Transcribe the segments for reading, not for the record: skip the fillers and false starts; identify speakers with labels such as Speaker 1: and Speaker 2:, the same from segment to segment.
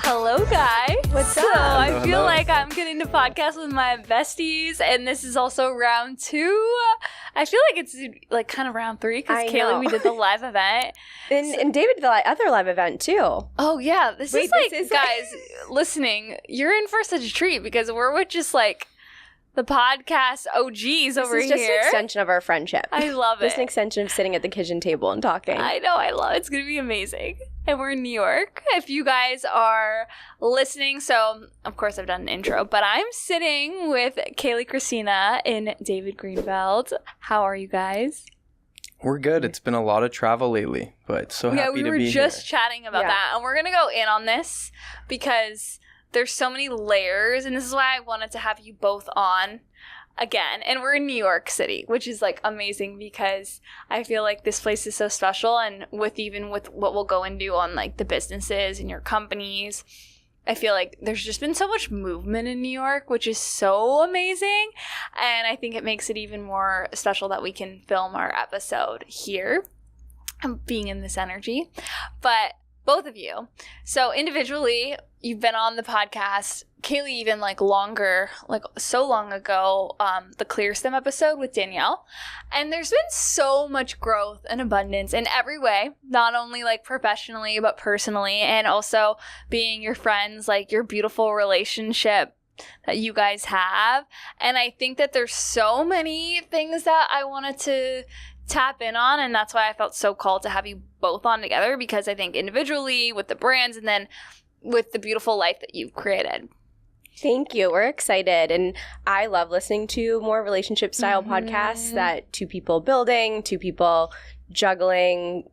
Speaker 1: Hello, guys.
Speaker 2: What's up?
Speaker 1: I feel like I'm getting to podcast with my besties, and this is also round 2. I feel like it's like kind of round 3 because Kayleigh, we did the live event.
Speaker 2: And David did the other live event too.
Speaker 1: Oh, yeah. This is guys, listening, you're in for such a treat because we're with just like the podcast OGs over here.
Speaker 2: This is just an extension of our friendship.
Speaker 1: I love it.
Speaker 2: Just an extension of sitting at the kitchen table and talking.
Speaker 1: I know. I love it. It's going to be amazing. And we're in New York. If you guys are listening, so of course I've done an intro, but I'm sitting with Kayleigh Christina and David Greenfeld. How are you guys?
Speaker 3: We're good. It's been a lot of travel lately, but so happy to be here.
Speaker 1: Yeah, we were just chatting about that, and we're going to go in on this because there's so many layers, and this is why I wanted to have you both on again. And we're in New York City, which is like amazing because I feel like this place is so special. And with what we'll go into on like the businesses and your companies, I feel like there's just been so much movement in New York, which is so amazing. And I think it makes it even more special that we can film our episode here, being in this energy. But both of you. So individually, you've been on the podcast, Kayleigh even like longer, like so long ago, the CLEARSTEM episode with Danielle. And there's been so much growth and abundance in every way, not only like professionally, but personally, and also being your friends, like your beautiful relationship that you guys have. And I think that there's so many things that I wanted to tap in on, and that's why I felt so called to have you both on together, because I think individually with the brands and then with the beautiful life that you've created.
Speaker 2: Thank you. We're excited. And I love listening to more relationship style podcasts that two people building, two people juggling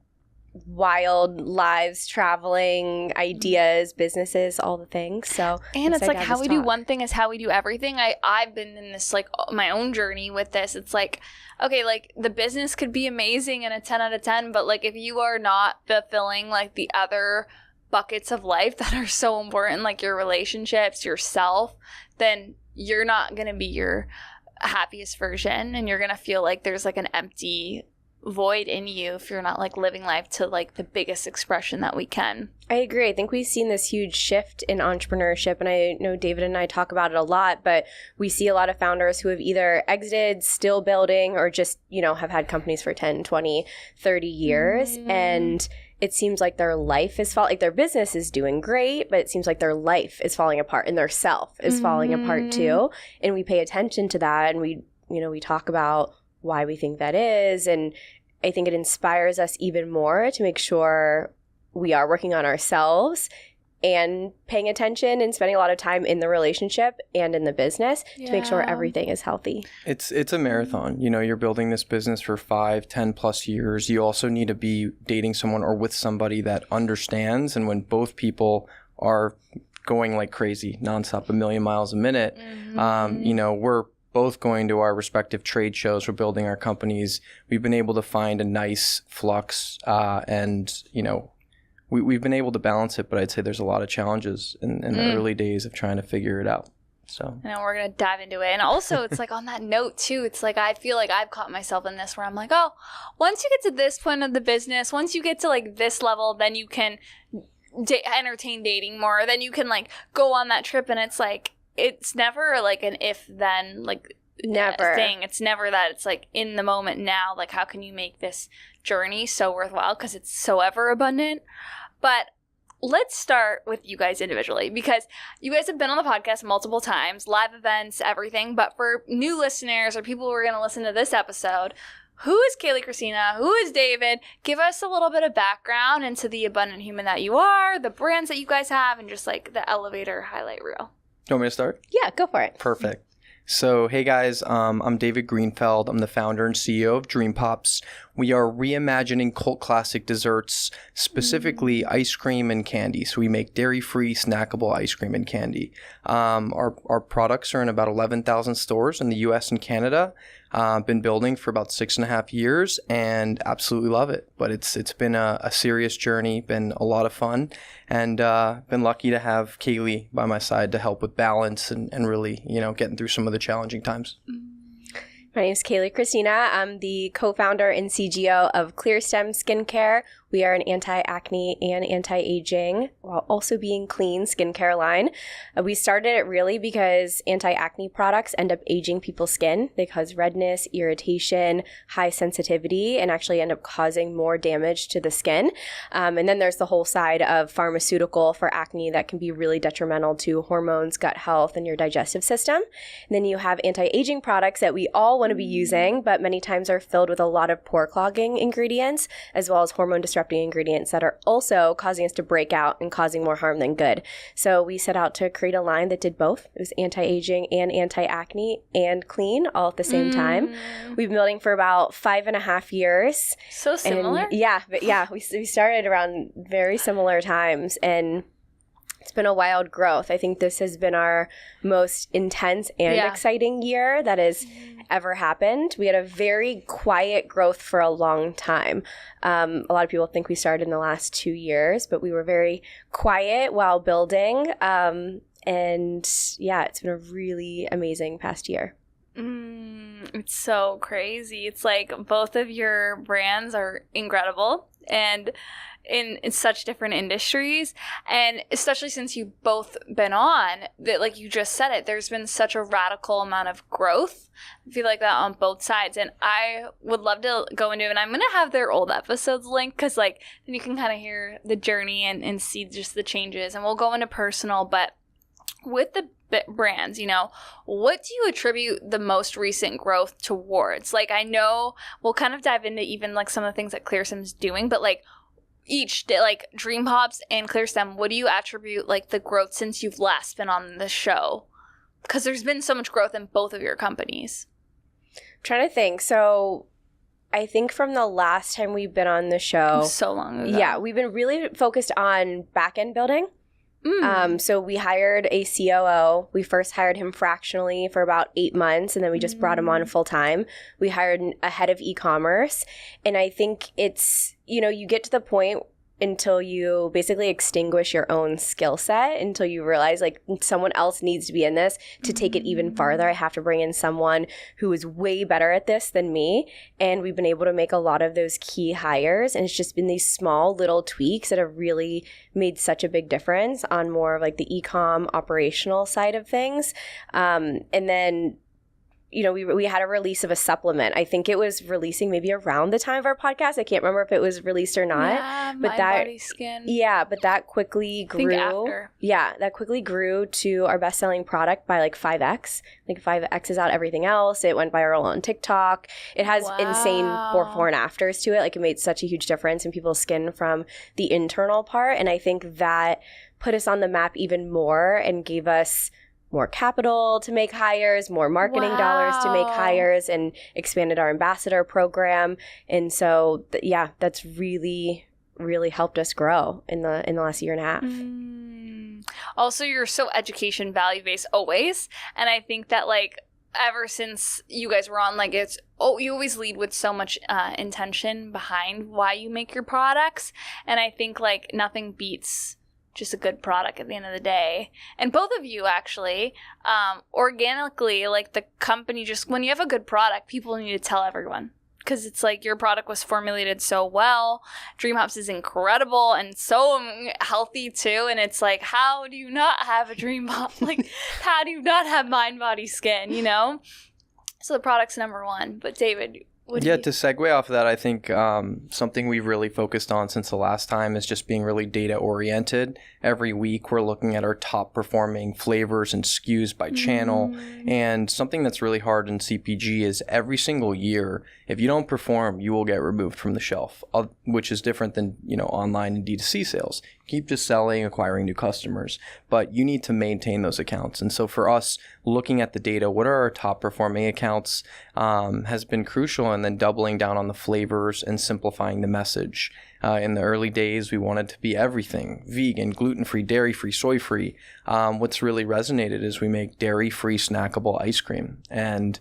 Speaker 2: wild lives, traveling, ideas, businesses, all the things. So,
Speaker 1: and it's like how we do one thing is how we do everything. I've been in this like my own journey with this. It's like, okay, like the business could be amazing and a 10 out of 10, but like if you are not fulfilling like the other buckets of life that are so important, like your relationships, yourself, then you're not going to be your happiest version, and you're going to feel like there's like an empty void in you if you're not like living life to like the biggest expression that we can.
Speaker 2: I agree. I think we've seen this huge shift in entrepreneurship, and I know David and I talk about it a lot, but we see a lot of founders who have either exited, still building, or just, you know, have had companies for 10, 20, 30 years. And it seems like their life is like their business is doing great, but it seems like their life is falling apart and their self is falling apart too. And we pay attention to that, and we talk about why we think that is. And I think it inspires us even more to make sure we are working on ourselves and paying attention and spending a lot of time in the relationship and in the business to make sure everything is healthy.
Speaker 3: It's a marathon. You know, you're building this business for 5, 10 plus years. You also need to be dating someone or with somebody that understands. And when both people are going like crazy, nonstop, a million miles a minute, you know, we're both going to our respective trade shows. We're building our companies. We've been able to find a nice flux, and, you know, we've been able to balance it, but I'd say there's a lot of challenges in the early days of trying to figure it out. So,
Speaker 1: and we're going to dive into it. And also, it's like on that note too, it's like I feel like I've caught myself in this where I'm like, oh, once you get to this point of the business, once you get to like this level, then you can entertain dating more. Then you can like go on that trip, and it's like, it's never like an if-then like
Speaker 2: never
Speaker 1: thing. It's never that. It's like in the moment now, like how can you make this journey so worthwhile because it's so ever abundant. But let's start with you guys individually, because you guys have been on the podcast multiple times, live events, everything. But for new listeners or people who are going to listen to this episode, who is Kayleigh Christina? Who is David? Give us a little bit of background into the abundant human that you are, the brands that you guys have, and just like the elevator highlight reel.
Speaker 3: You want me to start?
Speaker 2: Yeah, go for it.
Speaker 3: Perfect. So, hey guys, I'm David Greenfeld. I'm the founder and CEO of Dream Pops. We are reimagining cult classic desserts, specifically ice cream and candy. So we make dairy-free, snackable ice cream and candy. Our products are in about 11,000 stores in the U.S. and Canada. Been building for about 6.5 years and absolutely love it. But it's been a serious journey, been a lot of fun, and been lucky to have Kayleigh by my side to help with balance and really, getting through some of the challenging times.
Speaker 2: My name is Kayleigh Christina. I'm the co-founder and CGO of ClearSTEM Skincare. We are an anti-acne and anti-aging, while also being clean skincare line. We started it really because anti-acne products end up aging people's skin. They cause redness, irritation, high sensitivity, and actually end up causing more damage to the skin. And then there's the whole side of pharmaceutical for acne that can be really detrimental to hormones, gut health, and your digestive system. And then you have anti-aging products that we all want to be using, but many times are filled with a lot of pore clogging ingredients, as well as hormone disrupting ingredients that are also causing us to break out and causing more harm than good. So we set out to create a line that did both. It was anti-aging and anti-acne and clean all at the same time. We've been building for about 5.5 years.
Speaker 1: So similar?
Speaker 2: And we started around very similar times, and it's been a wild growth. I think this has been our most intense and exciting year that has ever happened. We had a very quiet growth for a long time. A lot of people think we started in the last 2 years, but we were very quiet while building. And it's been a really amazing past year.
Speaker 1: It's so crazy. It's like both of your brands are incredible and in such different industries, and especially since you've both been on that, like you just said it, there's been such a radical amount of growth. I feel like that on both sides, and I would love to go into it, and I'm gonna have their old episodes linked because like then you can kind of hear the journey and see just the changes, and we'll go into personal. But with the brands, what do you attribute the most recent growth towards? Like, I know we'll kind of dive into even like some of the things that ClearStem's doing, but like each day, like Dream Pops and ClearStem, what do you attribute like the growth since you've last been on the show? Because there's been so much growth in both of your companies.
Speaker 2: I'm trying to think. So I think from the last time we've been on the show,
Speaker 1: so long ago.
Speaker 2: Yeah, we've been really focused on back-end building. So we hired a COO. We first hired him fractionally for about 8 months, and then we just brought him on full time. We hired a head of e-commerce, and I think it's, you get to the point until you basically extinguish your own skill set, until you realize like someone else needs to be in this to take it even farther. I have to bring in someone who is way better at this than me. And we've been able to make a lot of those key hires. And it's just been these small little tweaks that have really made such a big difference on more of like the e-com operational side of things. And then we had a release of a supplement. I think it was releasing maybe around the time of our podcast. I can't remember if it was released or not.
Speaker 1: Yeah, but Body Skin.
Speaker 2: Yeah, but that quickly grew.
Speaker 1: I think after.
Speaker 2: Yeah, that quickly grew to our best-selling product by like 5x. Like 5x is out everything else. It went viral on TikTok. It has insane before and afters to it. Like it made such a huge difference in people's skin from the internal part. And I think that put us on the map even more and gave us more capital to make hires, more marketing dollars to make hires, and expanded our ambassador program. And so, that's really, really helped us grow in the last year and a half.
Speaker 1: Also, you're so education value based always, and I think that like ever since you guys were on, like you always lead with so much intention behind why you make your products, and I think like nothing beats just a good product at the end of the day. And both of you actually, organically, like the company, just when you have a good product, people need to tell everyone. Because it's like your product was formulated so well. Dream Hops is incredible and so healthy too. And it's like, how do you not have a Dream Hop? Like, how do you not have mind, body, skin, So the product's number one. But David, to
Speaker 3: segue off of that, I think something we've really focused on since the last time is just being really data oriented. Every week we're looking at our top performing flavors and SKUs by channel. And something that's really hard in CPG is every single year, if you don't perform, you will get removed from the shelf, which is different than, online and D2C sales. Keep just selling, acquiring new customers, but you need to maintain those accounts. And so for us, looking at the data, what are our top performing accounts has been crucial, and then doubling down on the flavors and simplifying the message. In the early days, we wanted to be everything: vegan, gluten-free, dairy-free, soy-free. What's really resonated is we make dairy-free snackable ice cream. And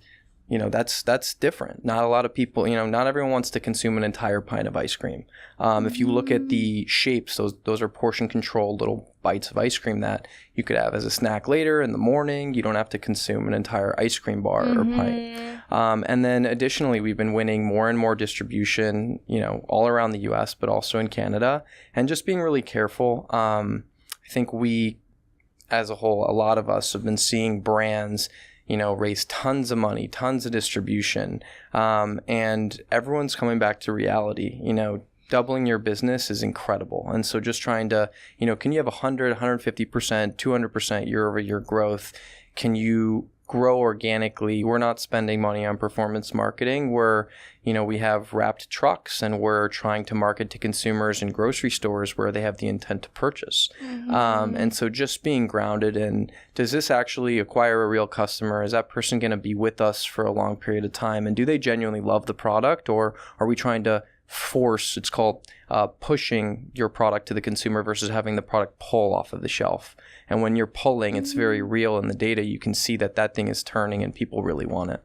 Speaker 3: that's different. Not a lot of people, not everyone wants to consume an entire pint of ice cream. If you look at the shapes, those are portion controlled little bites of ice cream that you could have as a snack later in the morning. You don't have to consume an entire ice cream bar or pint. And then additionally, we've been winning more and more distribution, you know, all around the US, but also in Canada, and just being really careful. I think we, as a whole, a lot of us have been seeing brands, you know, raise tons of money, tons of distribution, and everyone's coming back to reality. You know, doubling your business is incredible. And so just trying to, you know, can you have 100, 150%, 200% year over year growth? Can you grow organically? We're not spending money on performance marketing. You know, we have wrapped trucks, and we're trying to market to consumers in grocery stores where they have the intent to purchase. And so just being grounded in, does this actually acquire a real customer? Is that person going to be with us for a long period of time? And do they genuinely love the product, or are we trying to force, it's called pushing your product to the consumer versus having the product pull off of the shelf? And when you're pulling, it's very real in the data. You can see that that thing is turning and people really want it.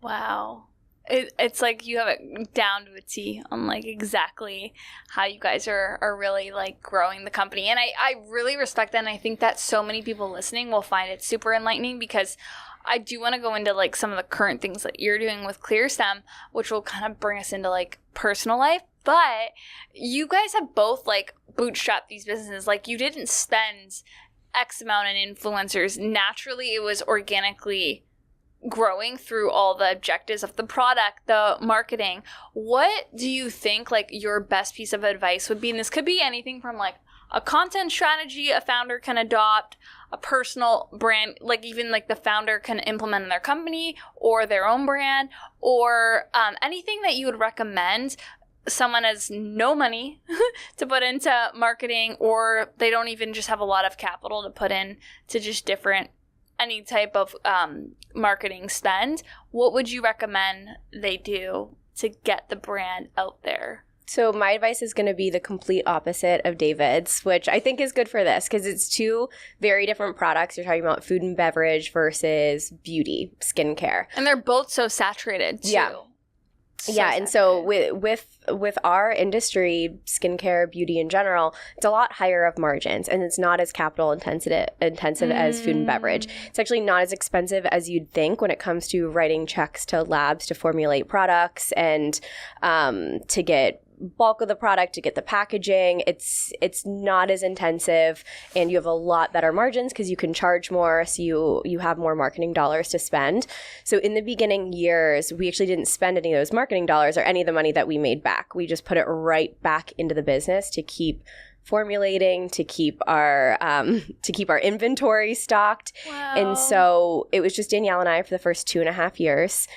Speaker 1: Wow. It's like you have it down to a T on like exactly how you guys are really like growing the company. And I really respect that. And I think that so many people listening will find it super enlightening, because I do want to go into like some of the current things that you're doing with CLEARSTEM, which will kind of bring us into like personal life. But you guys have both like bootstrapped these businesses. Like, you didn't spend X amount in influencers. Naturally, it was organically growing through all the objectives of the product, the marketing. What do you think like your best piece of advice would be? And this could be anything from like a content strategy a founder can adopt, a personal brand, like even like the founder can implement in their company or their own brand, or anything that you would recommend someone has no money to put into marketing, or they don't even just have a lot of capital to put in to just any type of marketing spend. What would you recommend they do to get the brand out there?
Speaker 2: So my advice is going to be the complete opposite of David's, which I think is good for this because it's two very different products. You're talking about food and beverage versus beauty, skincare.
Speaker 1: And they're both so saturated too.
Speaker 2: Yeah. And so with our industry, skincare, beauty in general, it's a lot higher of margins, and it's not as capital intensive as food and beverage. It's actually not as expensive as you'd think when it comes to writing checks to labs to formulate products and to get bulk of the product, to get the packaging. It's not as intensive, and you have a lot better margins because you can charge more, so you have more marketing dollars to spend. So in the beginning years, we actually didn't spend any of those marketing dollars or any of the money that we made back. We just put it right back into the business to keep formulating, to keep our inventory stocked.
Speaker 1: Wow.
Speaker 2: And so it was just Danielle and I for the first 2.5 years.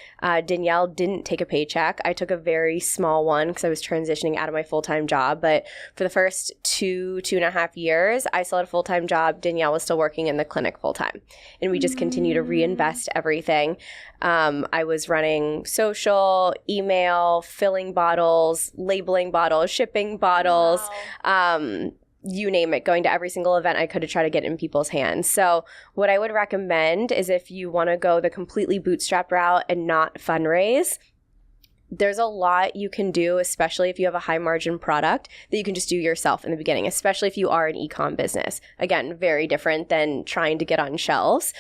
Speaker 2: Danielle didn't take a paycheck. I took a very small one because I was transitioning out of my full-time job. But for the first 2.5 years, I still had a full-time job. Danielle was still working in the clinic full-time. And we just continue to reinvest everything. I was running social, email, filling bottles, labeling bottles, shipping bottles, you name it, going to every single event I could to try to get in people's hands. So what I would recommend is if you want to go the completely bootstrap route and not fundraise, there's a lot you can do, especially if you have a high margin product that you can just do yourself in the beginning, especially if you are an e-com business. Again, very different than trying to get on shelves.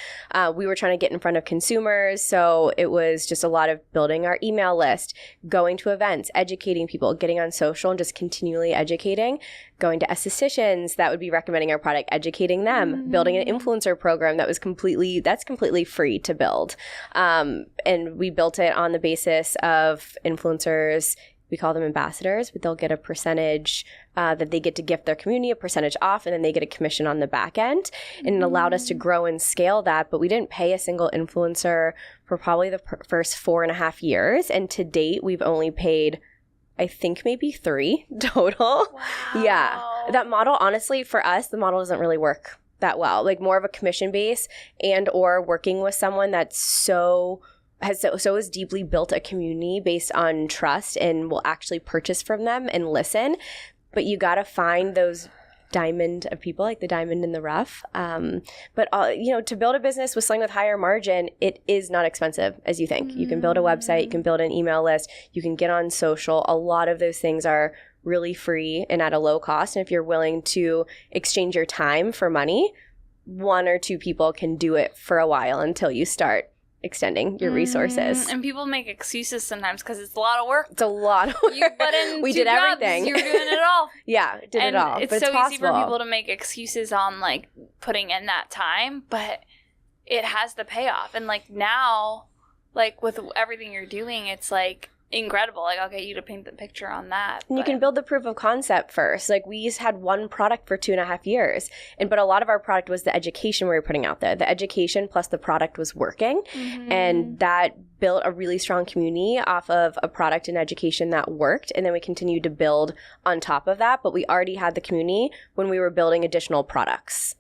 Speaker 2: We were trying to get in front of consumers, so it was just a lot of building our email list, going to events, educating people, getting on social and just continually educating, going to estheticians that would be recommending our product, educating them, building an influencer program that's completely free to build. And we built it on the basis of influencers. We call them ambassadors, but they'll get a percentage that they get to gift their community, a percentage off, and then they get a commission on the back end. And it allowed us to grow and scale that, but we didn't pay a single influencer for probably the first 4.5 years. And to date, we've only paid, I think, maybe 3 total.
Speaker 1: Wow.
Speaker 2: Yeah. That model, honestly, for us, the model doesn't really work that well. Like more of a commission base and or working with someone that's has deeply built a community based on trust and will actually purchase from them and listen. But you got to find those diamond of people, like the diamond in the rough. But to build a business with something with higher margin, it is not expensive as you think. You can build a website, you can build an email list, you can get on social. A lot of those things are really free and at a low cost. And if you're willing to exchange your time for money, 1 or 2 people can do it for a while until you start extending your resources.
Speaker 1: And people make excuses sometimes because it's a lot of work.
Speaker 2: It's a lot of work.
Speaker 1: You put in
Speaker 2: we
Speaker 1: 2
Speaker 2: did
Speaker 1: jobs,
Speaker 2: everything.
Speaker 1: You were doing it all.
Speaker 2: Yeah, did it all.
Speaker 1: It's
Speaker 2: but
Speaker 1: so
Speaker 2: it's possible.
Speaker 1: easy for people to make excuses on like putting in that time, but it has the payoff. And like now, like with everything you're doing, it's like incredible. Like I'll get you to paint the picture on that.
Speaker 2: And you can build the proof of concept first. Like we just had one product for 2.5 years, but a lot of our product was the education we were putting out there. The education plus the product was working, and that built a really strong community off of a product and education that worked. And then we continued to build on top of that. But we already had the community when we were building additional products.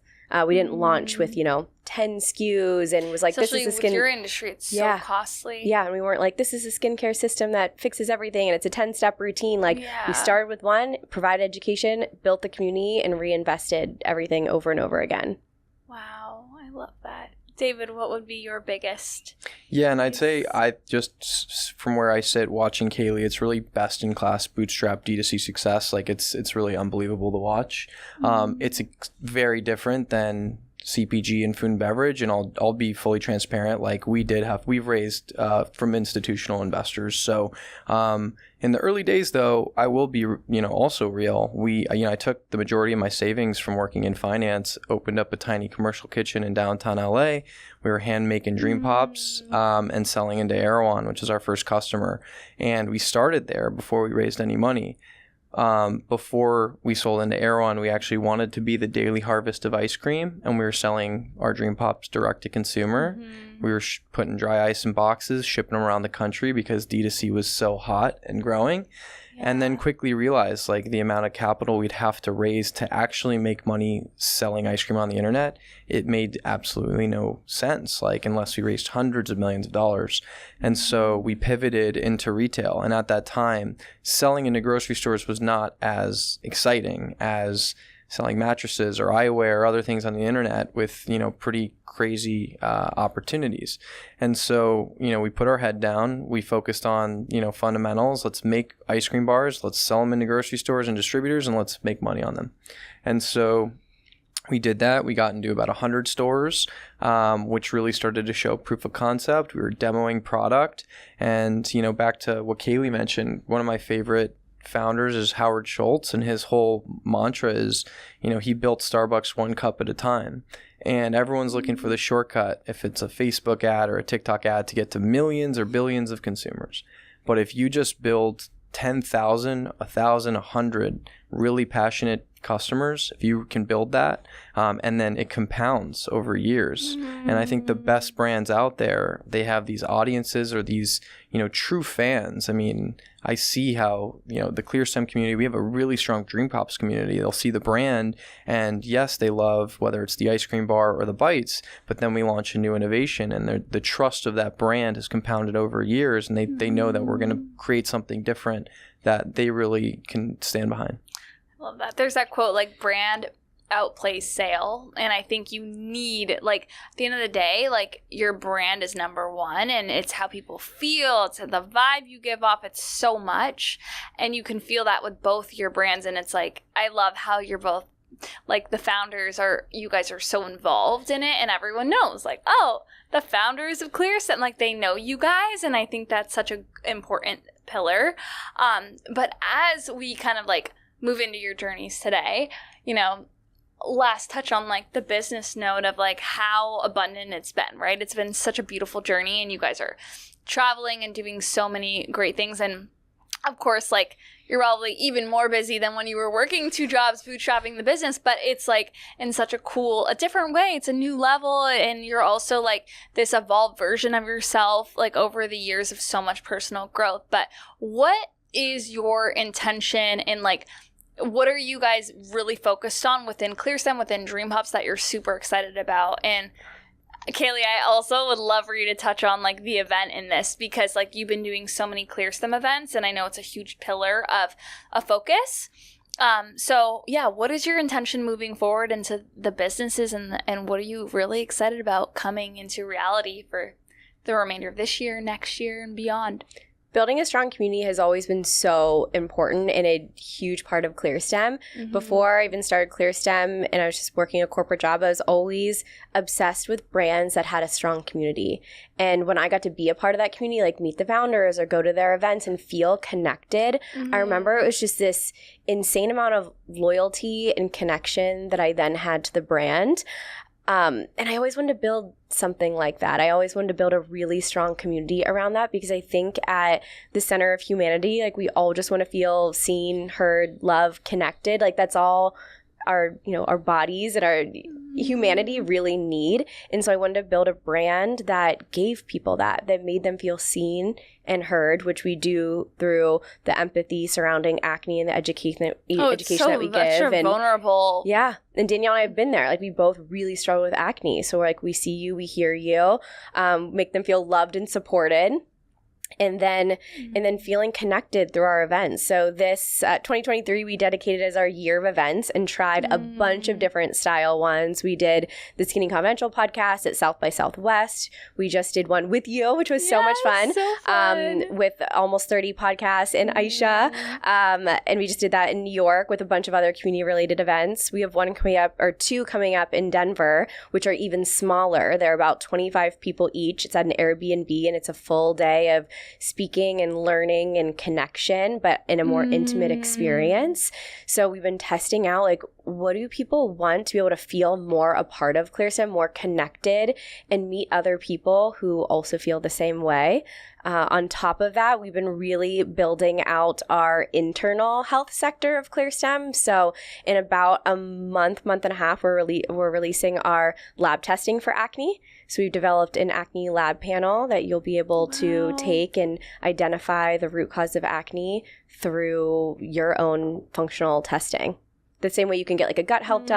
Speaker 2: We didn't launch with 10 SKUs and was like,
Speaker 1: especially
Speaker 2: this is a
Speaker 1: with your industry, it's so costly.
Speaker 2: Yeah, and we weren't like, this is a skincare system that fixes everything and it's a 10-step routine. Like we started with one, provided education, built the community, and reinvested everything over and over again.
Speaker 1: Wow, I love that. David, what would be your biggest?
Speaker 3: Yeah, and I'd say I just from where I sit watching Kayleigh, it's really best in class bootstrap D2C success. Like it's really unbelievable to watch. It's very different than CPG and food and beverage, and I'll be fully transparent. Like we've raised from institutional investors. So in the early days, though, I will be also real. I took the majority of my savings from working in finance, opened up a tiny commercial kitchen in downtown LA. We were hand making Dream Pops and selling into Erewhon, which is our first customer, and we started there before we raised any money. Before we sold into Erewhon, we actually wanted to be the daily harvest of ice cream, and we were selling our Dream Pops direct to consumer. We were putting dry ice in boxes, shipping them around the country because D2C was so hot and growing. And then quickly realized like the amount of capital we'd have to raise to actually make money selling ice cream on the internet. It made absolutely no sense, like unless we raised hundreds of millions of dollars. And so we pivoted into retail. And at that time, selling into grocery stores was not as exciting as selling mattresses or eyewear or other things on the internet with, pretty crazy opportunities. And so, we put our head down. We focused on, fundamentals. Let's make ice cream bars. Let's sell them into grocery stores and distributors, and let's make money on them. And so we did that. We got into about 100 stores, which really started to show proof of concept. We were demoing product. And, back to what Kayleigh mentioned, one of my favorite founders is Howard Schultz, and his whole mantra is, he built Starbucks one cup at a time. And everyone's looking for the shortcut, if it's a Facebook ad or a TikTok ad, to get to millions or billions of consumers. But if you just build 10,000, 1,000, 100 really passionate customers, if you can build that, and then it compounds over years. And I think the best brands out there, they have these audiences or these, true fans. I mean, I see how, the CLEARSTEM community, we have a really strong Dream Pops community. They'll see the brand, and yes, they love whether it's the ice cream bar or the bites, but then we launch a new innovation, and the trust of that brand is compounded over years, and they know that we're going to create something different that they really can stand behind.
Speaker 1: Love that. There's that quote, like, brand outplays sale. And I think you need, like, at the end of the day, like, your brand is number one, and it's how people feel. It's the vibe you give off. It's so much. And you can feel that with both your brands. And it's like, I love how you're both, like, the founders are, you guys are so involved in it, and everyone knows, like, oh, the founders of CLEARSTEM, like, they know you guys. And I think that's such an important pillar. But as we kind of, like, move into your journeys today, last touch on like the business note of like how abundant it's been, right? It's been such a beautiful journey, and you guys are traveling and doing so many great things. And of course, like, you're probably even more busy than when you were working 2 jobs bootstrapping the business, but it's like in such a different way. It's a new level, and you're also like this evolved version of yourself, like over the years of so much personal growth. But what is your intention in like, what are you guys really focused on within CLEARSTEM, within Dream Pops, that you're super excited about? And Kayleigh, I also would love for you to touch on like the event in this, because like you've been doing so many CLEARSTEM events, and I know it's a huge pillar of a focus. So yeah, what is your intention moving forward into the businesses, and what are you really excited about coming into reality for the remainder of this year, next year, and beyond?
Speaker 2: Building a strong community has always been so important and a huge part of ClearStem. Mm-hmm. Before I even started ClearStem and I was just working a corporate job, I was always obsessed with brands that had a strong community. And when I got to be a part of that community, like meet the founders or go to their events and feel connected, I remember it was just this insane amount of loyalty and connection that I then had to the brand. And I always wanted to build something like that. I always wanted to build a really strong community around that, because I think at the center of humanity, like we all just want to feel seen, heard, loved, connected. Like that's all our bodies and our humanity really need. And so I wanted to build a brand that gave people that made them feel seen and heard, which we do through the empathy surrounding acne and the education that we give.
Speaker 1: And vulnerable.
Speaker 2: Yeah. And Danielle and I have been there. Like we both really struggle with acne. So we're like, we see you, we hear you, make them feel loved and supported. And then feeling connected through our events. So this 2023, we dedicated as our year of events and tried a bunch of different style ones. We did the Skinny Confidential podcast at South by Southwest. We just did one with you, which was so much fun.
Speaker 1: So fun.
Speaker 2: With almost 30 podcasts and Aisha. And we just did that in New York with a bunch of other community-related events. We have two coming up in Denver, which are even smaller. They're about 25 people each. It's at an Airbnb, and it's a full day of speaking and learning and connection, but in a more intimate experience. So we've been testing out, like, what do people want to be able to feel more a part of ClearStem, more connected, and meet other people who also feel the same way. On top of that, we've been really building out our internal health sector of ClearStem. So in about a month and a half, we're releasing our lab testing for acne. So we've developed an acne lab panel that you'll be able to take and identify the root cause of acne through your own functional testing. The same way you can get like a gut health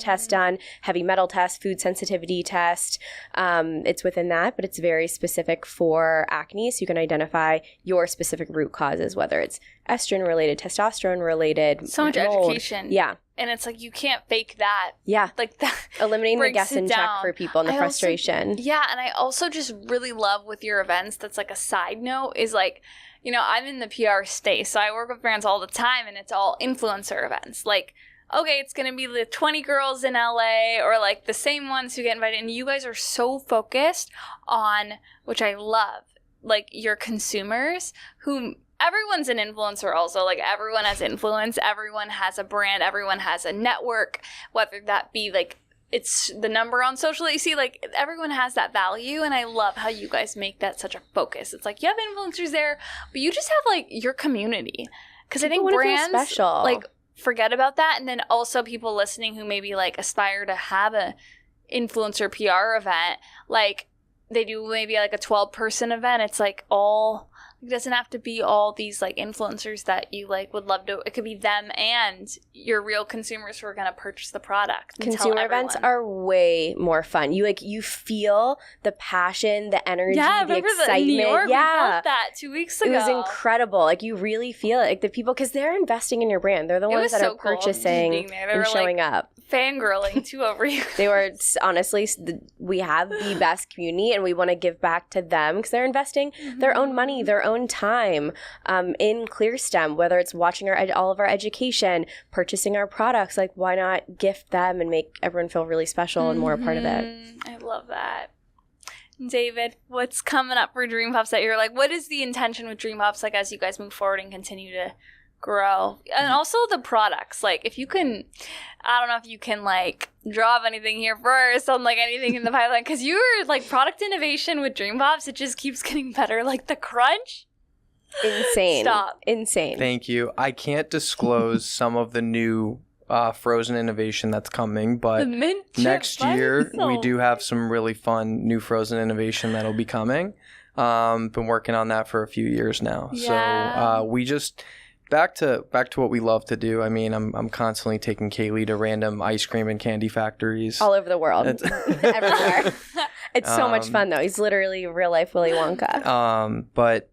Speaker 2: test done, heavy metal test, food sensitivity test. It's within that, but it's very specific for acne. So you can identify your specific root causes, whether it's estrogen related, testosterone related.
Speaker 1: So much education.
Speaker 2: Yeah.
Speaker 1: And it's like, you can't fake that.
Speaker 2: Yeah.
Speaker 1: Like that.
Speaker 2: Eliminating the guess and check for people and the frustration.
Speaker 1: And I also just really love with your events, that's like a side note, is like, I'm in the PR space, so I work with brands all the time, and it's all influencer events. Like, okay, it's going to be the 20 girls in LA, or like the same ones who get invited. And you guys are so focused on, which I love, like your consumers, who everyone's an influencer also. Like everyone has influence, everyone has a brand, everyone has a network, whether that be like, it's the number on social that you see, like everyone has that value. And I love how you guys make that such a focus. It's like you have influencers there, but you just have like your community. Because I think brands like forget about that. And then also people listening who maybe like aspire to have a influencer PR event, like they do maybe like a 12-person event. It's like it doesn't have to be all these like influencers that you like would love to. It could be them and your real consumers who are going to purchase the product.
Speaker 2: Consumer events are way more fun. You feel the passion, the energy, the excitement.
Speaker 1: In New York, we felt that 2 weeks ago.
Speaker 2: It was incredible. Like you really feel it. Like the people, because they're investing in your brand. They're the ones that are purchasing and showing up.
Speaker 1: Fangirling too over you.
Speaker 2: They were honestly, we have the best community, and we want to give back to them because they're investing their own money, their own time in ClearStem, whether it's watching all of our education, purchasing our products. Like, why not gift them and make everyone feel really special and more a part of it?
Speaker 1: I love that. David, what's coming up for Dream Puffs that you're like, what is the intention with Dream Puffs, like as you guys move forward and continue to grow? And also the products, like if you can, I don't know if you can like drop anything here first on like anything in the pipeline, because you're like product innovation with Dream Puffs, it just keeps getting better. Like the crunch, insane.
Speaker 3: Thank you. I can't disclose some of the new frozen innovation that's coming, but next year we do have some really fun new frozen innovation that'll be coming. Been working on that for a few years now. So we just back to what we love to do. I mean, I'm constantly taking Kayleigh to random ice cream and candy factories
Speaker 2: all over the world, everywhere. It's so much fun though. He's literally real life Willy Wonka.
Speaker 3: But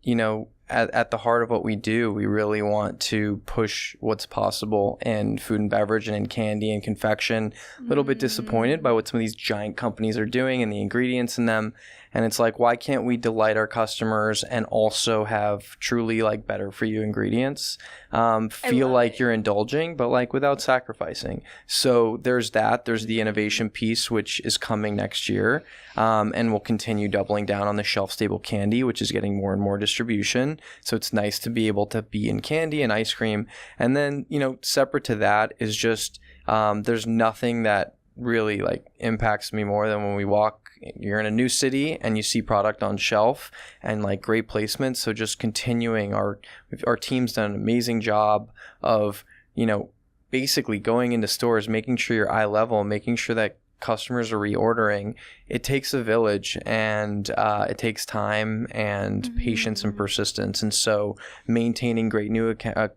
Speaker 3: at the heart of what we do, we really want to push what's possible in food and beverage and in candy and confection. A little bit disappointed by what some of these giant companies are doing and the ingredients in them. And it's like, why can't we delight our customers and also have truly like better for you ingredients? Feel like you're indulging, but like without sacrificing. So there's that. There's the innovation piece, which is coming next year. And we'll continue doubling down on the shelf-stable candy, which is getting more and more distribution. So it's nice to be able to be in candy and ice cream. And then, you know, separate to that is just there's nothing that really like impacts me more than when we walk. You're in a new city and you see product on shelf and like great placements. So just continuing our team's done an amazing job of, you know, basically going into stores, making sure you're eye level, making sure that customers are reordering. It takes a village and it takes time and patience and persistence. And so maintaining great new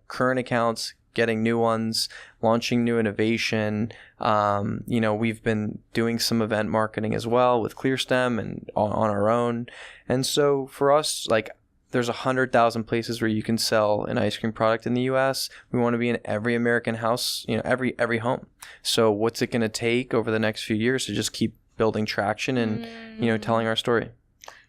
Speaker 3: current accounts, getting new ones, launching new innovation. You know, we've been doing some event marketing as well with ClearSTEM and on our own. And so for us, like, there's 100,000 places where you can sell an ice cream product in the U.S. We want to be in every American house, you know, every home. So what's it going to take over the next few years to just keep building traction and, you know, telling our story?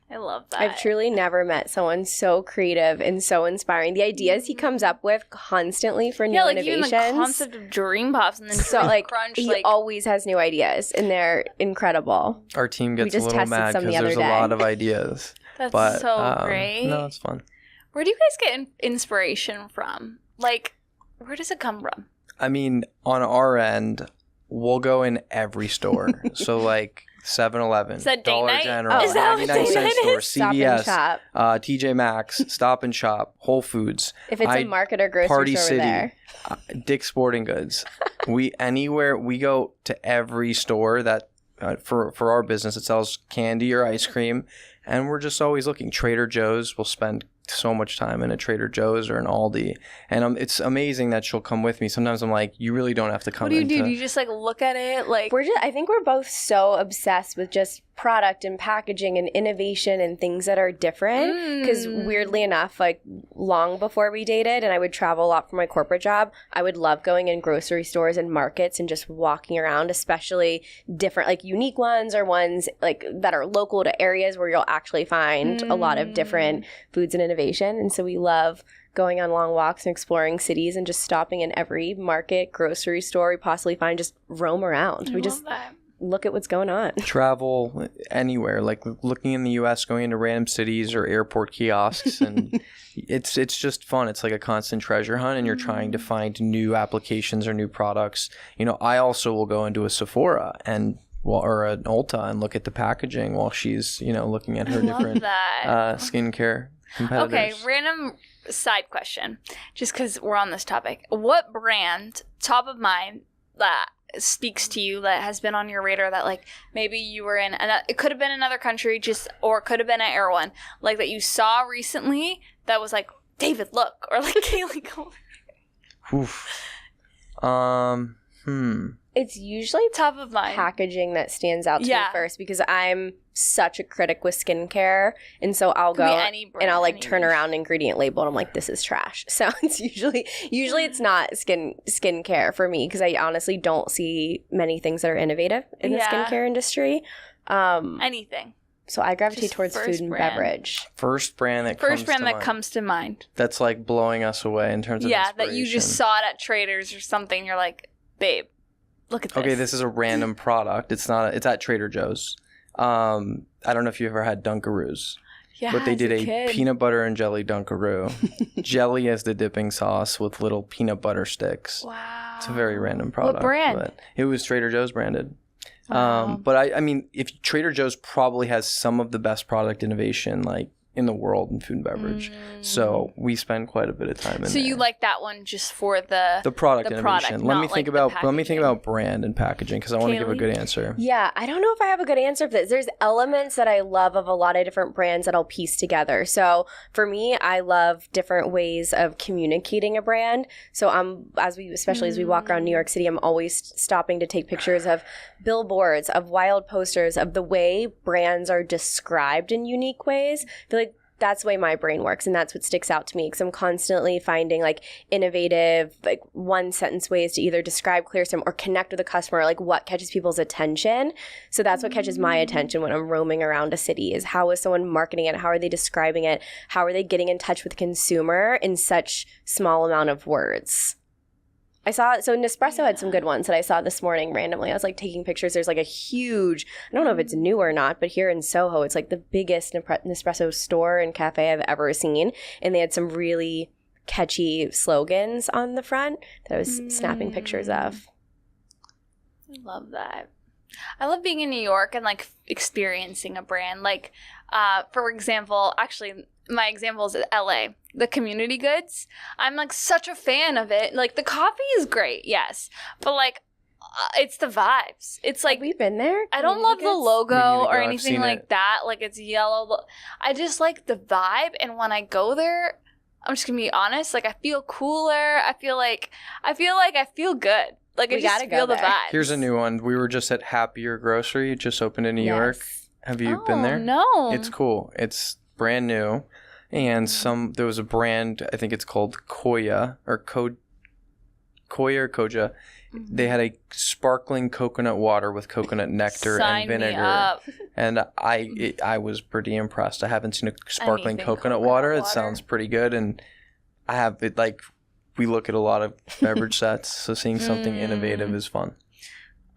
Speaker 1: I love that.
Speaker 2: I've truly never met someone so creative and so inspiring. The ideas he comes up with constantly for new innovations.
Speaker 1: Even the concept of Dream Pops and then
Speaker 2: so like
Speaker 1: Crunch.
Speaker 2: He always has new ideas, and they're incredible.
Speaker 3: Our team gets a little mad because there's a lot of ideas.
Speaker 1: That's so great.
Speaker 3: No, it's fun.
Speaker 1: Where do you guys get inspiration from? Like, where does it come from?
Speaker 3: I mean, on our end, we'll go in every store. So like 7-Eleven, Dollar General, 99-cent store, CVS, TJ Maxx, Stop and Shop, Whole Foods.
Speaker 2: If it's a market or grocery
Speaker 3: Party
Speaker 2: store
Speaker 3: City,
Speaker 2: there.
Speaker 3: Dick's Sporting Goods. We go to every store that for our business that sells candy or ice cream, and we're just always looking. Trader Joe's, we'll spend so much time in a Trader Joe's or an Aldi, and it's amazing that she'll come with me. Sometimes I'm like, you really don't have to come.
Speaker 1: What do you do? Do you just like look at it? Like,
Speaker 2: I think we're both so obsessed with just product and packaging and innovation and things that are different. Because weirdly enough, like long before we dated, and I would travel a lot for my corporate job, I would love going in grocery stores and markets and just walking around, especially different, like unique ones or ones like that are local to areas where you'll actually find a lot of different foods and innovation. And so we love going on long walks and exploring cities and just stopping in every market, grocery store we possibly find, just roam around. We just look at what's going on. Travel
Speaker 3: anywhere, like looking in the U.S., going into random cities or airport kiosks, and it's just fun. It's like a constant treasure hunt, and you're trying to find new applications or new products. You know, I also will go into a Sephora or an Ulta and look at the packaging while she's, you know, looking at her different skincare competitors.
Speaker 1: Okay, random side question, just because we're on this topic. What brand, top of mind, that speaks to you, that has been on your radar, that like maybe you were in, it could have been another country, or it could have been at Erewhon, like that you saw recently that was like, David, look, or like Kayleigh, go.
Speaker 2: It's usually
Speaker 1: top of mind
Speaker 2: packaging that stands out to me first, because I'm such a critic with skincare, and so I'll go and I'll like turn around ingredient label and I'm like, this is trash. So it's usually it's not skincare for me, because I honestly don't see many things that are innovative in the skincare industry.
Speaker 1: Anything.
Speaker 2: So I gravitate towards food and beverage.
Speaker 3: First brand that
Speaker 1: comes to mind.
Speaker 3: That's like blowing us away in terms of inspiration.
Speaker 1: That you just saw it at Trader's or something. You're like, babe, look at this.
Speaker 3: Okay, this is a random product. It's at Trader Joe's. I don't know if you've ever had Dunkaroos.
Speaker 1: Yeah,
Speaker 3: but they did a peanut butter and jelly Dunkaroo. Jelly as the dipping sauce with little peanut butter sticks.
Speaker 1: Wow.
Speaker 3: It's a very random product.
Speaker 1: What brand?
Speaker 3: But it was Trader Joe's branded.
Speaker 1: Wow.
Speaker 3: But I mean, if Trader Joe's probably has some of the best product innovation like in the world in food and beverage. So we spend quite a bit of time in there.
Speaker 1: So you like that one just for the
Speaker 3: product innovation. Let me think about brand and packaging, because I want to give a good answer.
Speaker 2: Yeah, I don't know if I have a good answer for this. There's elements that I love of a lot of different brands that I'll piece together. So for me, I love different ways of communicating a brand. So especially as we walk around New York City, I'm always stopping to take pictures of billboards, of wild posters, of the way brands are described in unique ways. I feel like that's the way my brain works, and that's what sticks out to me, because I'm constantly finding like innovative, like one sentence ways to either describe ClearStem or connect with a customer, like what catches people's attention. So that's what catches my attention when I'm roaming around a city, is how is someone marketing it? How are they describing it? How are they getting in touch with the consumer in such small amount of words? Nespresso had some good ones that I saw this morning randomly. I was like taking pictures. There's like a huge, I don't know if it's new or not, but here in Soho, it's like the biggest Nespresso store and cafe I've ever seen. And they had some really catchy slogans on the front that I was snapping pictures of.
Speaker 1: I love that. I love being in New York and like experiencing a brand. Like, for example, actually, my example is LA, the community goods. I'm like such a fan of it. Like the coffee is great, yes, but like it's the vibes. It's like,
Speaker 2: we've been there.
Speaker 1: I don't love the logo or anything like that. Like it's yellow. I just like the vibe, and when I go there, I'm just gonna be honest. Like I feel cooler. I feel good. Like I just feel the vibe.
Speaker 3: Here's a new one. We were just at Happier Grocery. It just opened in New York. Have you been there?
Speaker 1: No.
Speaker 3: It's cool. It's brand new. And there was a brand, I think it's called Koya or Koja. Mm-hmm. They had a sparkling coconut water with coconut nectar and vinegar.
Speaker 1: Me up.
Speaker 3: And I was pretty impressed. I haven't seen a sparkling coconut water. It sounds pretty good. And I have it like, we look at a lot of beverage sets, so seeing something innovative is fun.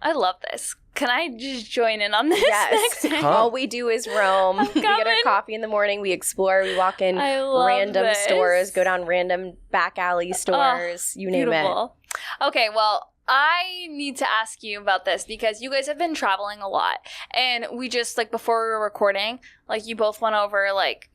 Speaker 1: I love this. Can I just join in on this?
Speaker 2: Yes.
Speaker 1: Next
Speaker 2: All we do is roam. We get our coffee in the morning. We explore. We walk in random stores, go down random back alley stores, you name it.
Speaker 1: Okay, well, I need to ask you about this because you guys have been traveling a lot. And we just, like, before we were recording, like, you both went over, like,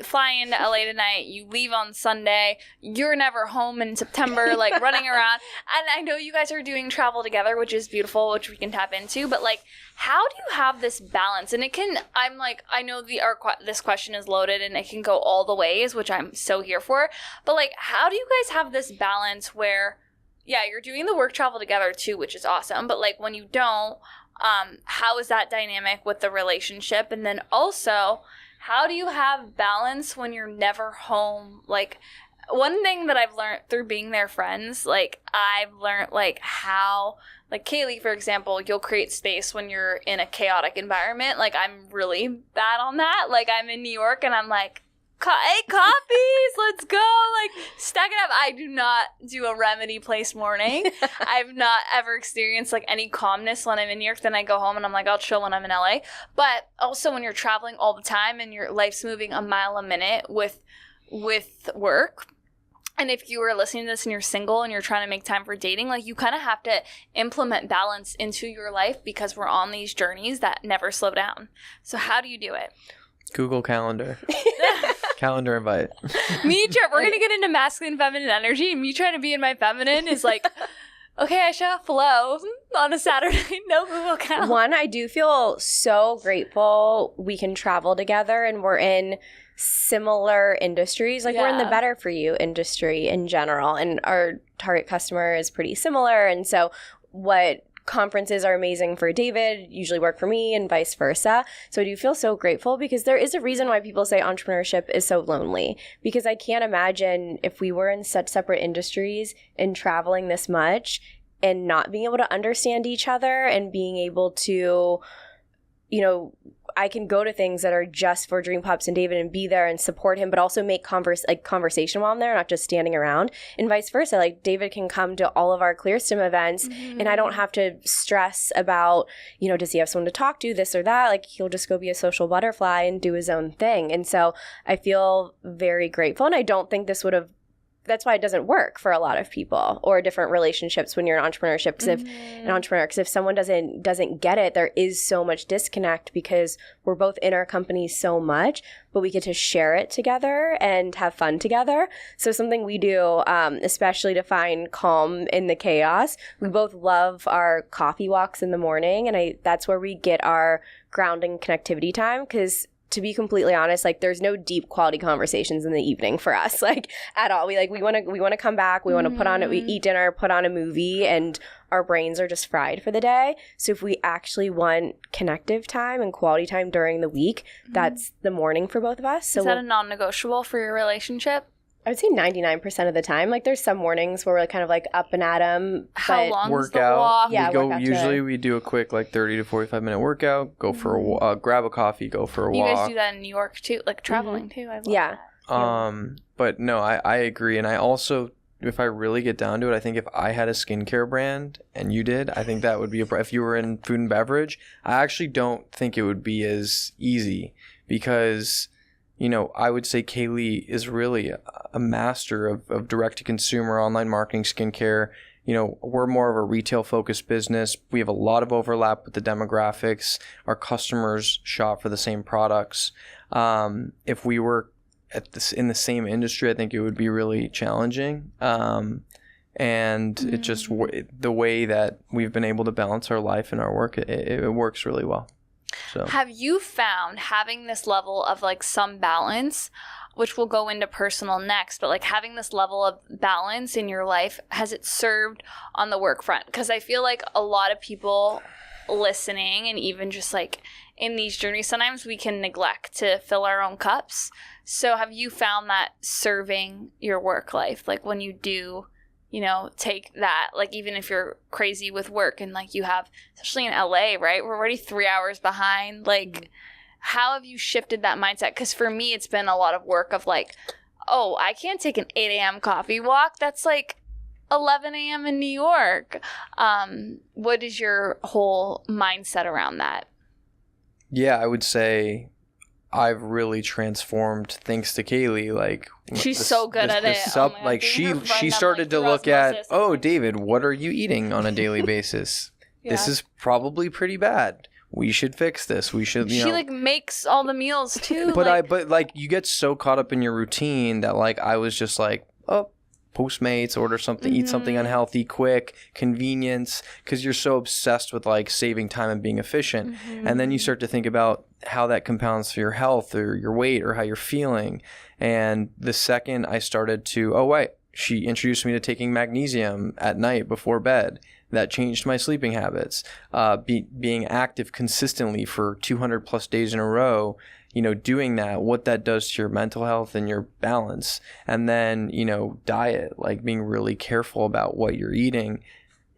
Speaker 1: fly into LA tonight, you leave on Sunday, you're never home in September, like, running around. And I know you guys are doing travel together, which is beautiful, which we can tap into. But, like, how do you have this balance? And I know this question is loaded and it can go all the ways, which I'm so here for. But, like, how do you guys have this balance where, yeah, you're doing the work travel together too, which is awesome. But like when you don't, how is that dynamic with the relationship? And then also, how do you have balance when you're never home? Like one thing that I've learned through being their friends, like I've learned like how, like Kayleigh, for example, you'll create space when you're in a chaotic environment. Like I'm really bad on that. Like I'm in New York and I'm like, hey, coffees, let's go. Like, stack it up. I do not do a Remedy Place morning. I've not ever experienced, like, any calmness when I'm in New York. Then I go home and I'm like, I'll chill when I'm in LA. But also when you're traveling all the time and your life's moving a mile a minute with work, and if you were listening to this and you're single and you're trying to make time for dating, like, you kind of have to implement balance into your life because we're on these journeys that never slow down. So how do you do it?
Speaker 3: Google Calendar. Calendar invite.
Speaker 1: We're going to get into masculine, feminine energy, and me trying to be in my feminine is like, okay, I show flow on a Saturday. No Google Calendar.
Speaker 2: One, I do feel so grateful we can travel together and we're in similar industries. Like we're in the better for you industry in general, and our target customer is pretty similar. And so what conferences are amazing for David usually work for me and vice versa. So I do feel so grateful because there is a reason why people say entrepreneurship is so lonely, because I can't imagine if we were in such separate industries and traveling this much and not being able to understand each other and being able to, you know, I can go to things that are just for Dream Pops and David and be there and support him, but also make conversation while I'm there, not just standing around, and vice versa. Like David can come to all of our ClearStem events and I don't have to stress about, you know, does he have someone to talk to, this or that? Like he'll just go be a social butterfly and do his own thing. And so I feel very grateful, and I don't think this would have, that's why it doesn't work for a lot of people or different relationships when you're in entrepreneurship. Because if someone doesn't get it, there is so much disconnect because we're both in our companies so much, but we get to share it together and have fun together. So something we do, especially to find calm in the chaos, we both love our coffee walks in the morning, and that's where we get our grounding connectivity time, because to be completely honest, like there's no deep quality conversations in the evening for us, like at all. We want to come back. We want to put on it. We eat dinner, put on a movie, and our brains are just fried for the day. So if we actually want connective time and quality time during the week, that's the morning for both of us. So
Speaker 1: is that a non-negotiable for your relationship?
Speaker 2: I would say 99% of the time. Like there's some mornings where we're kind of like up and at 'em.
Speaker 1: How long is the
Speaker 3: Workout.
Speaker 1: walk?
Speaker 2: Yeah,
Speaker 3: we go.
Speaker 2: workout
Speaker 3: Usually
Speaker 2: today.
Speaker 3: we do a quick like 30 to 45 minute workout. Go for a grab a coffee. Go for a
Speaker 1: You
Speaker 3: walk.
Speaker 1: guys do that in New York too, like traveling too. I love
Speaker 2: Yeah.
Speaker 1: that.
Speaker 3: But no, I agree, and I also, if I really get down to it, I think if I had a skincare brand and you did, I think that would be if you were in food and beverage, I actually don't think it would be as easy because, you know, I would say Kayleigh is really a master of direct-to-consumer online marketing skincare. You know, we're more of a retail-focused business. We have a lot of overlap with the demographics. Our customers shop for the same products. If we were in the same industry, I think it would be really challenging. And it just the way that we've been able to balance our life and our work, it works really well. So
Speaker 1: Have you found having this level of like some balance, which we'll go into personal next, but like having this level of balance in your life, has it served on the work front? Because I feel like a lot of people listening and even just like in these journeys, sometimes we can neglect to fill our own cups. So have you found that serving your work life, like when you do, you know, take that, like even if you're crazy with work and like you have, especially in LA, right? We're already 3 hours behind. Like, how have you shifted that mindset? Because for me, it's been a lot of work of like, oh, I can't take an 8 a.m. coffee walk. That's like 11 a.m. in New York. What is your whole mindset around that?
Speaker 3: yeah, I would say I've really transformed thanks to Kayleigh. Like
Speaker 1: She's so good at it. Oh my God,
Speaker 3: like
Speaker 1: being her friend,
Speaker 3: she
Speaker 1: I'm
Speaker 3: started
Speaker 1: like
Speaker 3: to look
Speaker 1: through
Speaker 3: at,
Speaker 1: osmosis.
Speaker 3: oh, David, what are you eating on a daily basis? This
Speaker 1: Yeah.
Speaker 3: is probably pretty bad. We should fix this. We should,
Speaker 1: She like makes all the meals too.
Speaker 3: But like you get so caught up in your routine that like I was just like, oh, Postmates, order something, eat something unhealthy, quick, convenience, because you're so obsessed with like saving time and being efficient. And then you start to think about how that compounds for your health or your weight or how you're feeling. And the second I started to, oh wait, she introduced me to taking magnesium at night before bed. That changed my sleeping habits. Being active consistently for 200 plus days in a row, you know, doing that, what that does to your mental health and your balance. And then, you know, diet, like being really careful about what you're eating.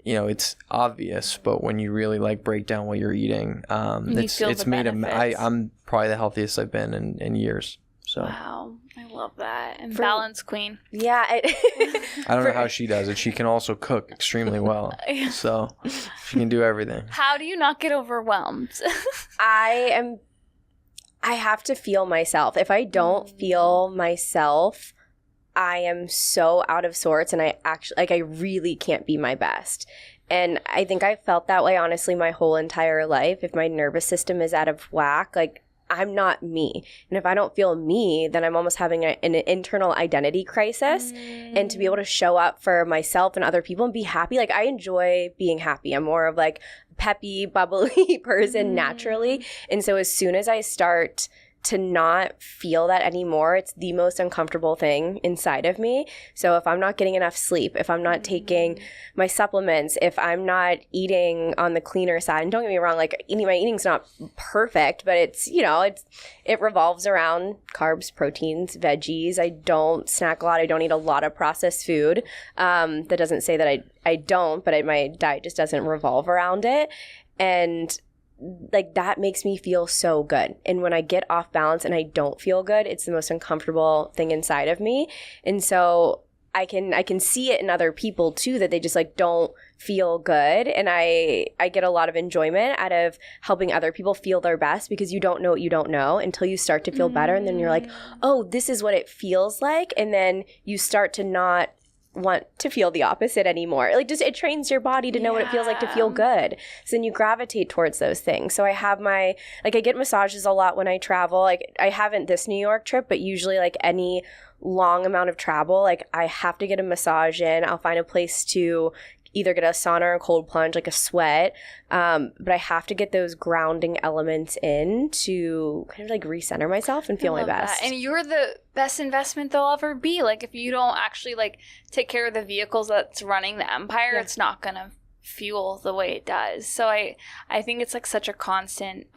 Speaker 3: You know, it's obvious, but when you really like break down what you're eating, it's made I'm probably the healthiest I've been in years. So
Speaker 1: wow, I love that. And balance queen.
Speaker 2: Yeah.
Speaker 3: I don't know how she does it. She can also cook extremely well. So she can do everything.
Speaker 1: How do you not get overwhelmed?
Speaker 2: I have to feel myself. If I don't feel myself, I am so out of sorts and I really can't be my best. And I think I felt that way, honestly, my whole entire life. If my nervous system is out of whack, like I'm not me. And if I don't feel me, then I'm almost having an internal identity crisis. And to be able to show up for myself and other people and be happy, like I enjoy being happy. I'm more of like a peppy, bubbly person naturally. And so as soon as I start to not feel that anymore, it's the most uncomfortable thing inside of me. So if I'm not getting enough sleep, if I'm not taking my supplements, if I'm not eating on the cleaner side, and don't get me wrong, like my eating's not perfect, but it's, you know, it revolves around carbs, proteins, veggies. I don't snack a lot. I don't eat a lot of processed food. That doesn't say that I don't, but my diet just doesn't revolve around it. And like that makes me feel so good. And when I get off balance and I don't feel good, it's the most uncomfortable thing inside of me. And so I can see it in other people too, that they just like don't feel good. And I get a lot of enjoyment out of helping other people feel their best, because you don't know what you don't know until you start to feel better. And then you're like, oh, this is what it feels like. And then you start to not want to feel the opposite anymore. Like just it trains your body to know what it feels like to feel good. So then you gravitate towards those things. So I have I get massages a lot when I travel. Like I haven't this New York trip, but usually like any long amount of travel, like I have to get a massage in. I'll find a place to either get a sauna or a cold plunge, like a sweat. But I have to get those grounding elements in to kind of like recenter myself and feel my best.
Speaker 1: That. And you're the best investment they'll ever be. Like if you don't actually like take care of the vehicles that's running the empire, it's not going to fuel the way it does. So I think it's like such a constant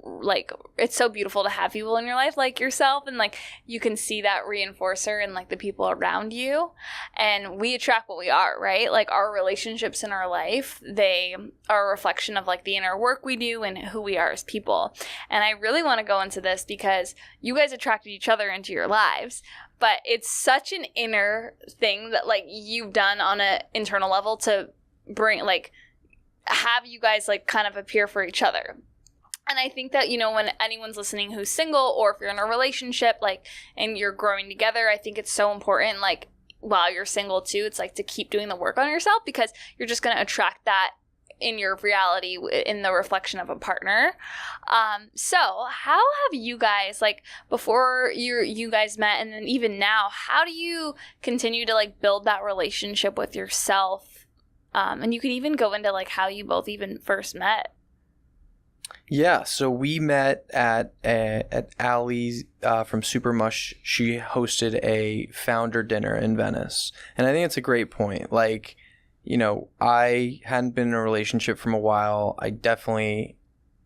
Speaker 1: like it's so beautiful to have people in your life like yourself, and like you can see that reinforcer in like the people around you, and we attract what we are, right? Like our relationships in our life, they are a reflection of like the inner work we do and who we are as people. And I really want to go into this because you guys attracted each other into your lives, but it's such an inner thing that like you've done on an internal level to bring like have you guys like kind of appear for each other. And I think that, you know, when anyone's listening who's single, or if you're in a relationship, like, and you're growing together, I think it's so important, like, while you're single too, it's like to keep doing the work on yourself, because you're just going to attract that in your reality in the reflection of a partner. So how have you guys, like, before you guys met, and then even now, how do you continue to like build that relationship with yourself? And you could even go into like how you both even first met.
Speaker 3: Yeah, so we met at Allie's from Supermush. She hosted a founder dinner in Venice. And I think it's a great point. Like, you know, I hadn't been in a relationship from a while. I definitely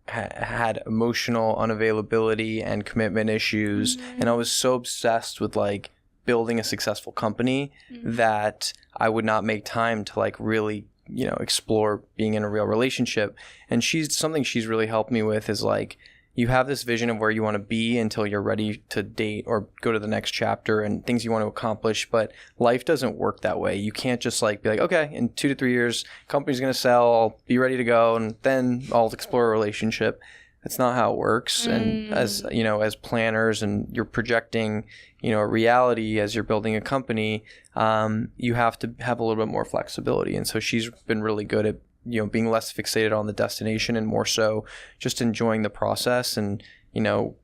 Speaker 3: had emotional unavailability and commitment issues. Mm-hmm. And I was so obsessed with like building a successful company that I would not make time to like really, you know, explore being in a real relationship. And something she's really helped me with is like, you have this vision of where you want to be until you're ready to date or go to the next chapter and things you want to accomplish. But life doesn't work that way. You can't just like be like, okay, in 2 to 3 years, company's going to sell, I'll be ready to go, and then I'll explore a relationship. That's not how it works. And as, you know, as planners, and you're projecting, you know, a reality as you're building a company, you have to have a little bit more flexibility. And so she's been really good at, you know, being less fixated on the destination and more so just enjoying the process. And, you know,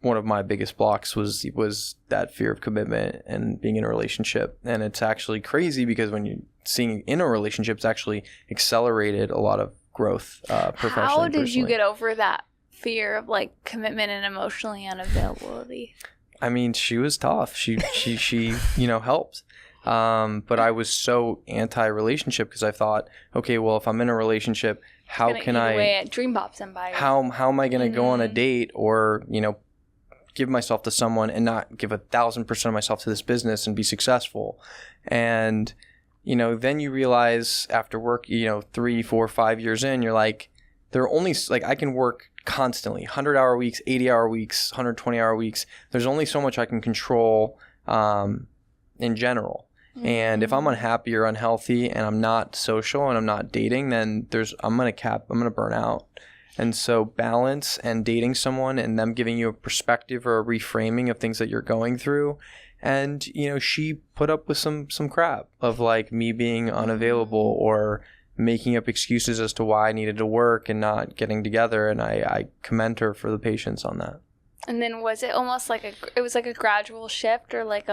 Speaker 3: one of my biggest blocks was that fear of commitment and being in a relationship. And it's actually crazy because when you're seeing in a relationship, it's actually accelerated a lot of growth professionally.
Speaker 1: How did you get over that fear of like commitment and emotionally unavailability?
Speaker 3: I mean, she was tough. She you know, helped. But I was so anti-relationship because I thought, okay, well, if I'm in a relationship, how can I
Speaker 1: away at Dream Pops and buy?
Speaker 3: How am I going to go on a date, or, you know, give myself to someone and not give 1,000% of myself to this business and be successful? And, you know, then you realize after work, you know, 3, 4, 5 years in, you're like, there are only like, I can work constantly, 100-hour weeks, 80-hour weeks, 120-hour weeks. There's only so much I can control in general. And if I'm unhappy or unhealthy and I'm not social and I'm not dating, then I'm going to burn out. And so balance and dating someone and them giving you a perspective or a reframing of things that you're going through. And, you know, she put up with some crap of like me being unavailable or making up excuses as to why I needed to work and not getting together. And I commend her for the patience on that.
Speaker 1: And then was it almost like it was like a gradual shift, or like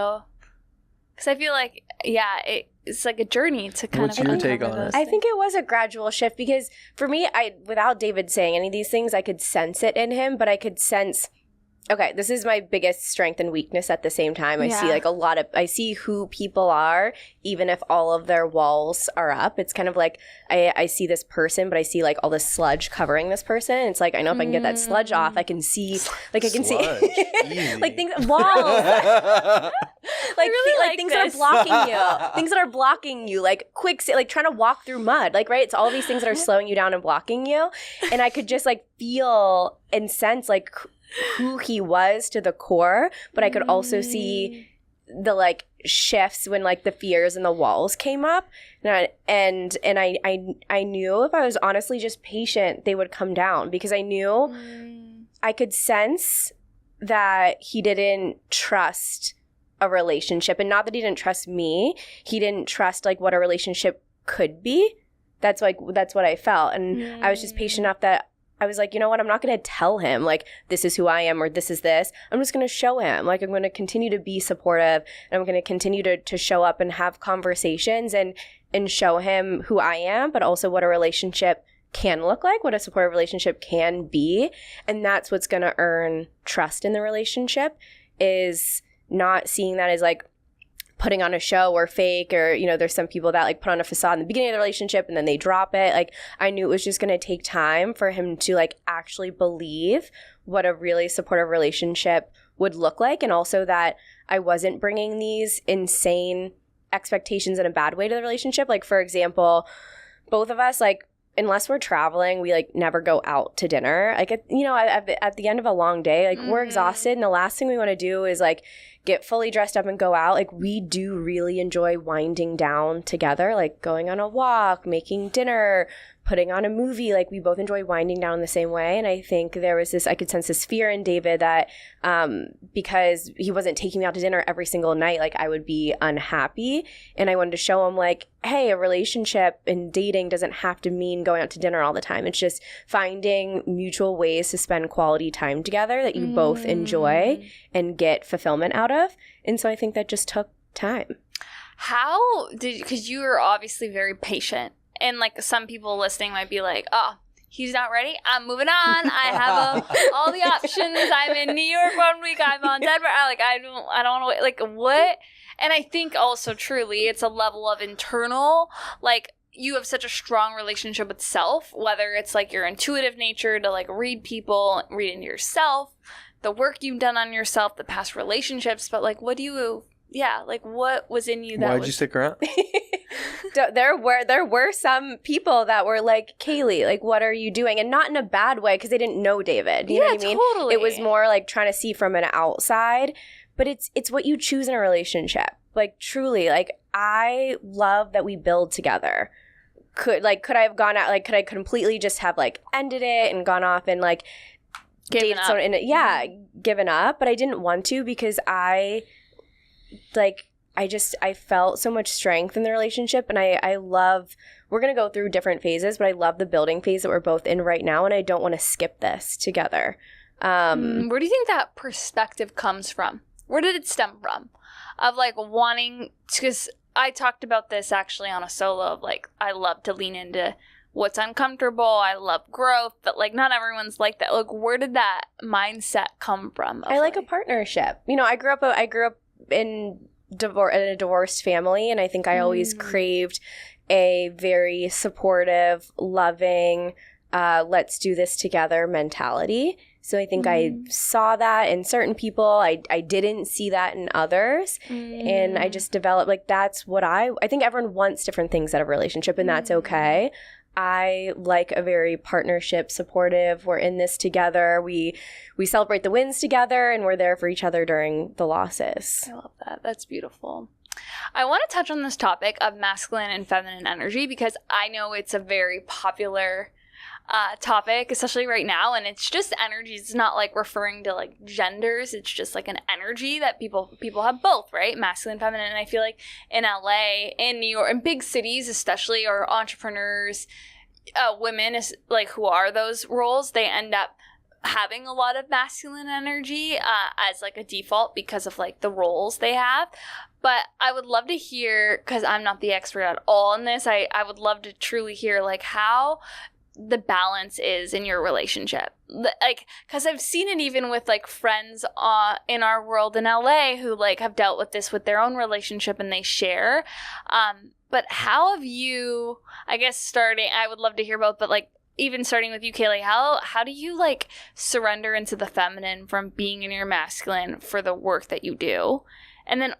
Speaker 1: because I feel like, yeah, it's like a journey to kind
Speaker 3: What's your take on it?
Speaker 2: I think it was a gradual shift because for me, without David saying any of these things, I could sense it in him, but I could sense, okay, this is my biggest strength and weakness at the same time. I see like I see who people are, even if all of their walls are up. It's kind of like I see this person, but I see like all this sludge covering this person. It's like, I know if I can get that sludge off, I can see, like I can see like things, walls. Like, really like things this. That are blocking you. Things that are blocking you, like like trying to walk through mud. Like, right? It's all these things that are slowing you down and blocking you. And I could just like feel and sense like who he was to the core, but I could also see the like shifts when like the fears and the walls came up. And I knew if I was honestly just patient, they would come down, because I knew I could sense that he didn't trust a relationship. And not that he didn't trust me, he didn't trust like what a relationship could be. That's what I felt. And I was just patient enough that I was like, you know what? I'm not going to tell him like this is who I am or this is this. I'm just going to show him. Like I'm going to continue to be supportive and I'm going to continue to show up and have conversations and show him who I am, but also what a relationship can look like, what a supportive relationship can be. And that's what's going to earn trust in the relationship, is not seeing that as like putting on a show or fake, or, you know, there's some people that like put on a facade in the beginning of the relationship and then they drop it. Like I knew it was just going to take time for him to like actually believe what a really supportive relationship would look like. And also that I wasn't bringing these insane expectations in a bad way to the relationship. Like for example, both of us, like, unless we're traveling, we like never go out to dinner. Like, at the end of a long day, like we're exhausted. And the last thing we want to do is like get fully dressed up and go out. Like we do really enjoy winding down together, like going on a walk, making dinner, putting on a movie. Like we both enjoy winding down the same way. And I think there was I could sense this fear in David that because he wasn't taking me out to dinner every single night, like I would be unhappy. And I wanted to show him like, hey, a relationship and dating doesn't have to mean going out to dinner all the time. It's just finding mutual ways to spend quality time together that you both enjoy and get fulfillment out of. And so I think that just took time.
Speaker 1: How did, because you were obviously very patient, and like some people listening might be like, oh, he's not ready, I'm moving on, I have all the options, I'm in New York 1 week, I'm on Denver, I don't want to wait, like what? And I think also truly it's a level of internal, like you have such a strong relationship with self, whether it's like your intuitive nature to like read people, read into yourself, the work you've done on yourself, the past relationships, but like what was in you that
Speaker 3: Why'd you stick around?
Speaker 2: There were some people that were like, Kayleigh, like, what are you doing? And not in a bad way, because they didn't know David. You know what I mean?
Speaker 1: Totally.
Speaker 2: It was more like trying to see from an outside. But it's what you choose in a relationship. Like, truly, like, I love that we build together. Could I have gone out, like, could I completely just have, like, ended it and gone off and, like,
Speaker 1: given up?
Speaker 2: Given up. But I didn't want to, because I felt so much strength in the relationship, and I love, we're going to go through different phases, but I love the building phase that we're both in right now, and I don't want to skip this together.
Speaker 1: Where do you think that perspective comes from? Where did it stem from? Of like wanting, because I talked about this actually on a solo of like, I love to lean into what's uncomfortable, I love growth, but like not everyone's like that. Like, where did that mindset come from?
Speaker 2: I like a partnership. You know, I grew up in a divorced family, and I think I always craved a very supportive, loving, let's do this together mentality. So I think I saw that in certain people. I didn't see that in others. And I just developed, like, that's what I think everyone wants different things out of a relationship, and that's okay. I like a very partnership, supportive, we're in this together. We celebrate the wins together, and we're there for each other during the losses.
Speaker 1: I love that. That's beautiful. I want to touch on this topic of masculine and feminine energy, because I know it's a very popular topic, especially right now, and it's just energy. It's not like referring to like genders. It's just like an energy that people have both, right? Masculine, feminine. And I feel like in LA, in New York, in big cities especially, or entrepreneurs, women is like who are those roles, they end up having a lot of masculine energy as like a default because of like the roles they have. But I would love to hear, because I'm not the expert at all in this, I would love to truly hear like how the balance is in your relationship. Like, because I've seen it even with like friends in our world in LA who like have dealt with this with their own relationship, and they share. But how have you, I guess I would love to hear both, but like even starting with you, Kayleigh, how do you like surrender into the feminine from being in your masculine for the work that you do? And then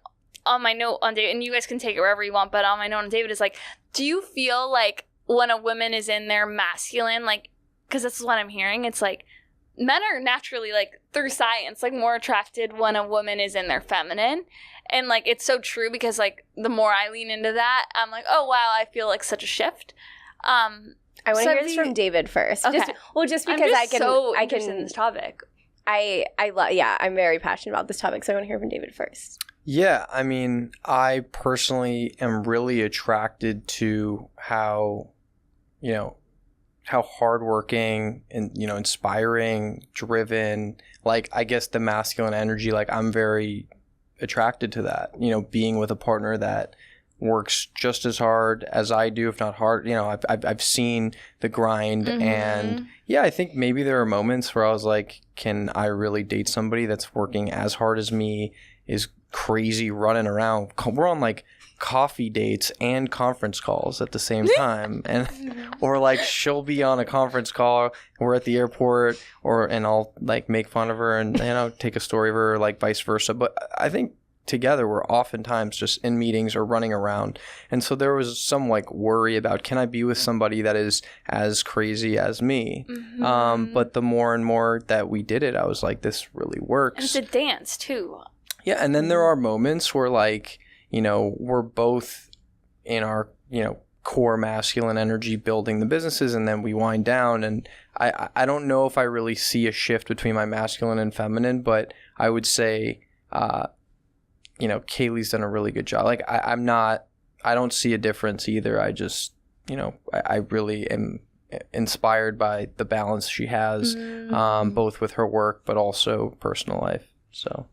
Speaker 1: on my note on David, and you guys can take it wherever you want, but on my note on David is like, do you feel like when a woman is in their masculine, like, because that's what I'm hearing, it's like men are naturally, like, through science, like, more attracted when a woman is in their feminine. And like, it's so true, because like the more I lean into that, I'm like, oh wow, I feel like such a shift. I
Speaker 2: want to hear this from David first.
Speaker 1: Okay.
Speaker 2: Just because I can
Speaker 1: in this topic.
Speaker 2: I'm very passionate about this topic, so I want to hear from David first.
Speaker 3: Yeah, I mean, I personally am really attracted to how, you know, how hardworking and, you know, inspiring, driven, like, I guess the masculine energy, like, I'm very attracted to that, you know, being with a partner that works just as hard as I do, if not hard. You know, I've seen the grind, and yeah, I think maybe there are moments where I was like, can I really date somebody that's working as hard as me, is crazy running around? We're on like coffee dates and conference calls at the same time, and or like she'll be on a conference call, we're at the airport, and I'll like make fun of her and, you know, take a story of her, or like vice versa. But I think together we're oftentimes just in meetings or running around, and so there was some like worry about, can I be with somebody that is as crazy as me? But the more and more that we did it, I was like, this really works.
Speaker 1: And it's a dance too.
Speaker 3: Yeah, and then there are moments where, like, you know, we're both in our, you know, core masculine energy building the businesses, and then we wind down, and I don't know if I really see a shift between my masculine and feminine, but I would say, you know, Kayleigh's done a really good job. Like, I don't see a difference either. I just, you know, I really am inspired by the balance she has, both with her work, but also personal life, so.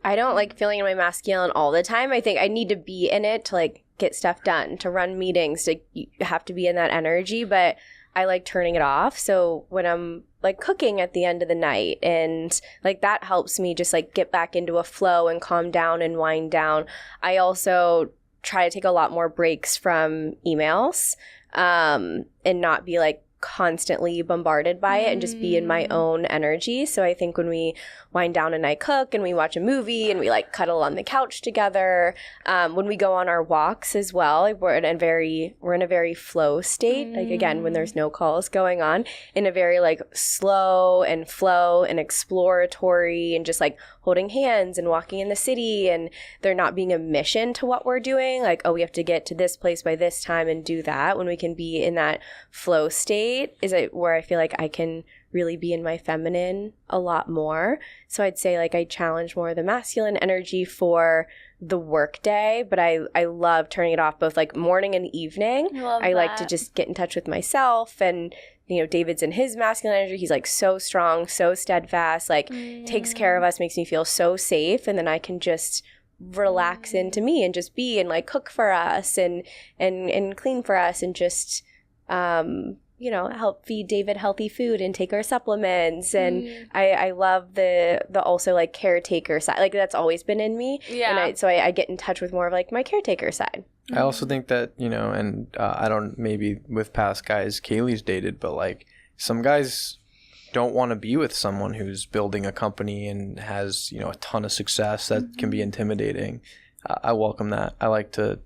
Speaker 2: I don't like feeling in my masculine all the time. I think I need to be in it to like get stuff done, to run meetings, to you have to be in that energy, but I like turning it off. So when I'm like cooking at the end of the night, and like that helps me just like get back into a flow and calm down and wind down. I also try to take a lot more breaks from emails, and not be like constantly bombarded by it, and just be in my own energy. So I think when we wind down and I cook and we watch a movie and we like cuddle on the couch together, when we go on our walks as well, like we're in a very flow state, like again when there's no calls going on, in a very like slow and flow and exploratory, and just like holding hands and walking in the city, and there not being a mission to what we're doing, like, oh, we have to get to this place by this time and do that. When we can be in that flow state is it where I feel like I can really be in my feminine a lot more. So I'd say like I challenge more the masculine energy for the work day, but I love turning it off both like morning and evening. I like to just get in touch with myself, and you know, David's in his masculine energy. He's like so strong, so steadfast, like takes care of us, makes me feel so safe, and then I can just relax into me and just be and like cook for us and clean for us, and just you know, help feed David healthy food and take our supplements. And I love the also like caretaker side. Like that's always been in me. Yeah. And so I get in touch with more of like my caretaker side.
Speaker 3: I also think that, you know, and I don't, maybe with past guys Kayleigh's dated, but like some guys don't want to be with someone who's building a company and has, you know, a ton of success. That can be intimidating. I welcome that. I like to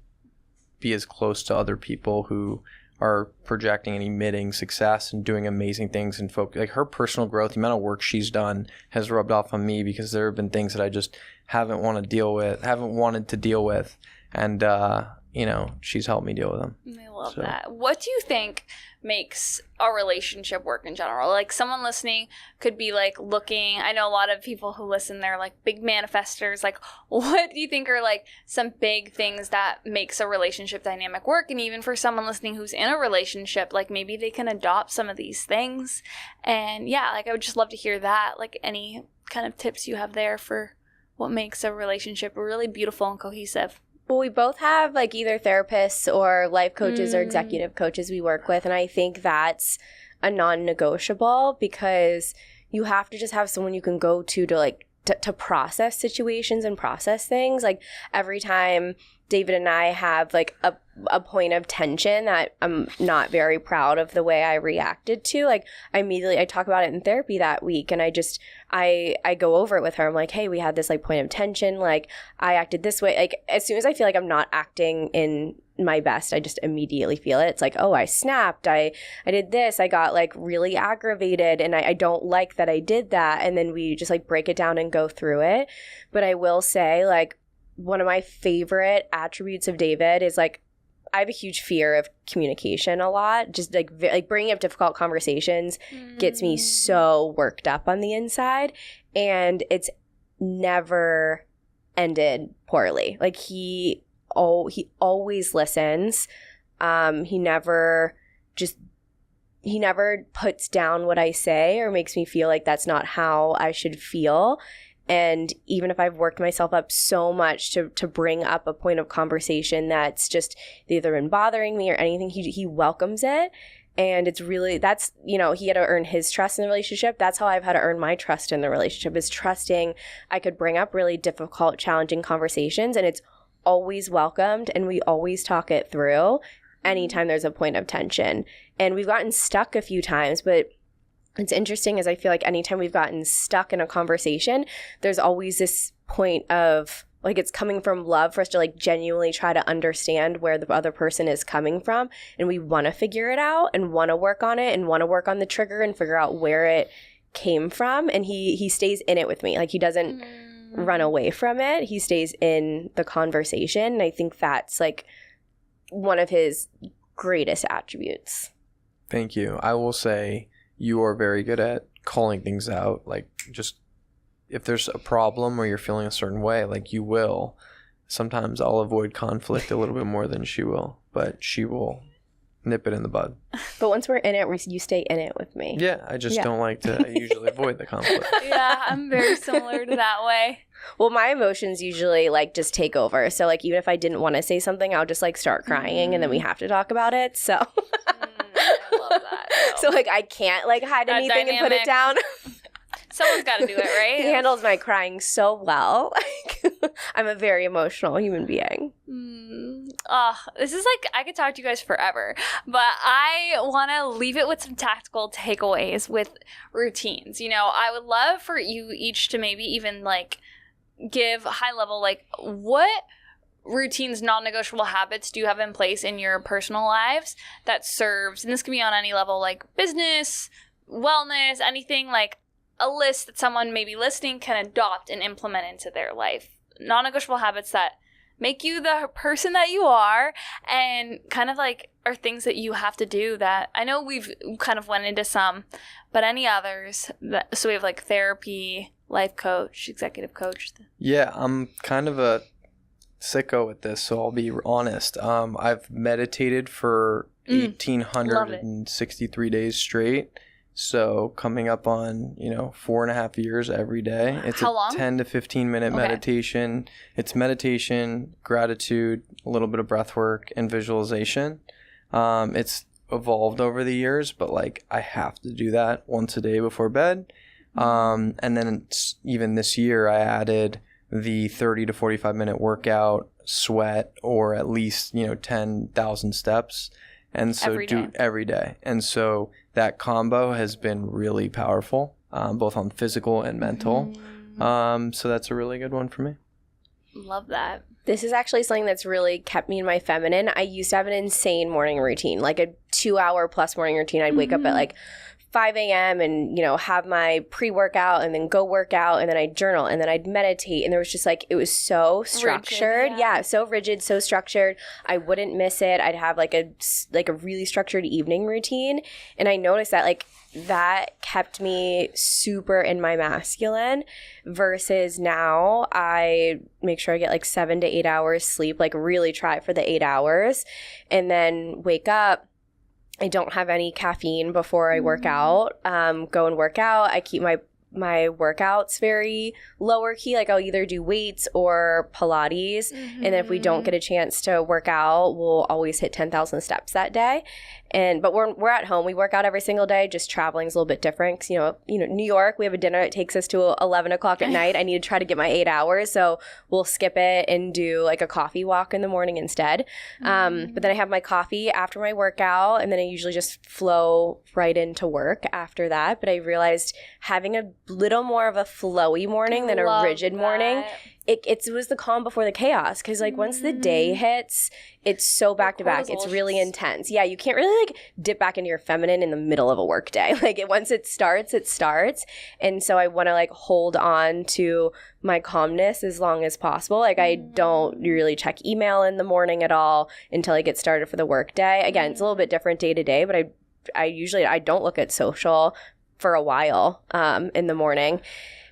Speaker 3: be as close to other people who are projecting and emitting success and doing amazing things, and focus. Like her personal growth, the amount of work she's done has rubbed off on me, because there have been things that I just haven't wanted to deal with, and you know, she's helped me deal with them.
Speaker 1: I love that. What do you think makes a relationship work in general? Like someone listening could be like looking, I know a lot of people who listen, they're like big manifestors. Like what do you think are like some big things that makes a relationship dynamic work? And even for someone listening who's in a relationship, like maybe they can adopt some of these things. And yeah, like I would just love to hear that, like any kind of tips you have there for what makes a relationship really beautiful and cohesive.
Speaker 2: Well, we both have like either therapists or life coaches or executive coaches we work with. And I think that's a non-negotiable, because you have to just have someone you can go to like to process situations and process things. Like every time David and I have like a point of tension that I'm not very proud of the way I reacted to, like I talk about it in therapy that week, and I go over it with her. I'm like, hey, we had this like point of tension, like I acted this way. Like as soon as I feel like I'm not acting in my best, I just immediately feel it. It's like, oh, I snapped, I did this, I got like really aggravated, and I don't like that I did that. And then we just like break it down and go through it. But I will say, like, one of my favorite attributes of David is like, I have a huge fear of communication a lot. Just like bringing up difficult conversations gets me so worked up on the inside, and it's never ended poorly. Like he always listens. He never just never puts down what I say or makes me feel like that's not how I should feel. And even if I've worked myself up so much to bring up a point of conversation that's just either been bothering me or anything, he welcomes it. And it's really, that's, he had to earn his trust in the relationship. That's how I've had to earn my trust in the relationship, is trusting I could bring up really difficult, challenging conversations, and it's always welcomed, and we always talk it through anytime there's a point of tension. And we've gotten stuck a few times, but it's interesting is I feel like anytime we've gotten stuck in a conversation, there's always this point of like it's coming from love for us to like genuinely try to understand where the other person is coming from. And we want to figure it out and want to work on it and want to work on the trigger and figure out where it came from. And he stays in it with me. Like he doesn't run away from it. He stays in the conversation. And I think that's like one of his greatest attributes.
Speaker 3: Thank you. I will say you are very good at calling things out. Like just if there's a problem or you're feeling a certain way, like you will. Sometimes I'll avoid conflict a little bit more than she will, but she will nip it in the bud.
Speaker 2: But once we're in it, you stay in it with me.
Speaker 3: Yeah, I just don't like to usually avoid the conflict.
Speaker 1: Yeah, I'm very similar to that way.
Speaker 2: Well, my emotions usually like just take over. So like even if I didn't want to say something, I'll just like start crying and then we have to talk about it. So
Speaker 1: I love that.
Speaker 2: So like I can't like hide
Speaker 1: That
Speaker 2: anything and put it down.
Speaker 1: Someone's got to do it, right?
Speaker 2: He handles my crying so well. I'm a very emotional human being.
Speaker 1: This is like, I could talk to you guys forever, but I want to leave it with some tactical takeaways with routines. I would love for you each to maybe even like give high level, like what routines, non-negotiable habits do you have in place in your personal lives that serves, and this can be on any level, like business, wellness, anything, like a list that someone maybe listening can adopt and implement into their life. Non-negotiable habits that make you the person that you are and kind of like are things that you have to do that I know we've kind of went into some, but any others so we have like therapy, life coach, executive coach.
Speaker 3: Yeah, I'm kind of a sicko with this, so I'll be honest. I've meditated for 1,863 days straight. So coming up on, 4.5 years every day. It's
Speaker 1: How long?
Speaker 3: 10 to 15 minute meditation. It's meditation, gratitude, a little bit of breath work, and visualization. It's evolved over the years, but like I have to do that once a day before bed. And then even this year I added the 30 to 45 minute workout, sweat, or at least, 10,000 steps. And so every day. And so that combo has been really powerful, both on physical and mental. So that's a really good one for me.
Speaker 1: Love that.
Speaker 2: This is actually something that's really kept me in my feminine. I used to have an insane morning routine, like a 2-hour plus morning routine. I'd wake up at like 5 a.m. and, have my pre-workout and then go work out and then I'd journal and then I'd meditate. And there was just like, it was so structured. Rigid, yeah, so rigid, so structured. I wouldn't miss it. I'd have like a really structured evening routine. And I noticed that like that kept me super in my masculine versus now I make sure I get like 7 to 8 hours sleep, like really try for the 8 hours and then wake up. I don't have any caffeine before I work out. Go and work out. I keep my workouts very lower key. Like I'll either do weights or Pilates. And then if we don't get a chance to work out, we'll always hit 10,000 steps that day. But we're at home. We work out every single day. Just traveling is a little bit different. 'Cause, New York, we have a dinner. It takes us to 11 o'clock at night. I need to try to get my 8 hours. So we'll skip it and do like a coffee walk in the morning instead. But then I have my coffee after my workout. And then I usually just flow right into work after that. But I realized having a little more of a flowy morning than a rigid morning. It was the calm before the chaos because like once the day hits, it's so back to back. It's really intense. Yeah, you can't really like dip back into your feminine in the middle of a work day. Like once it starts. And so I want to like hold on to my calmness as long as possible. Like I don't really check email in the morning at all until I get started for the work day. Again, it's a little bit different day to day, but I usually don't look at social for a while in the morning.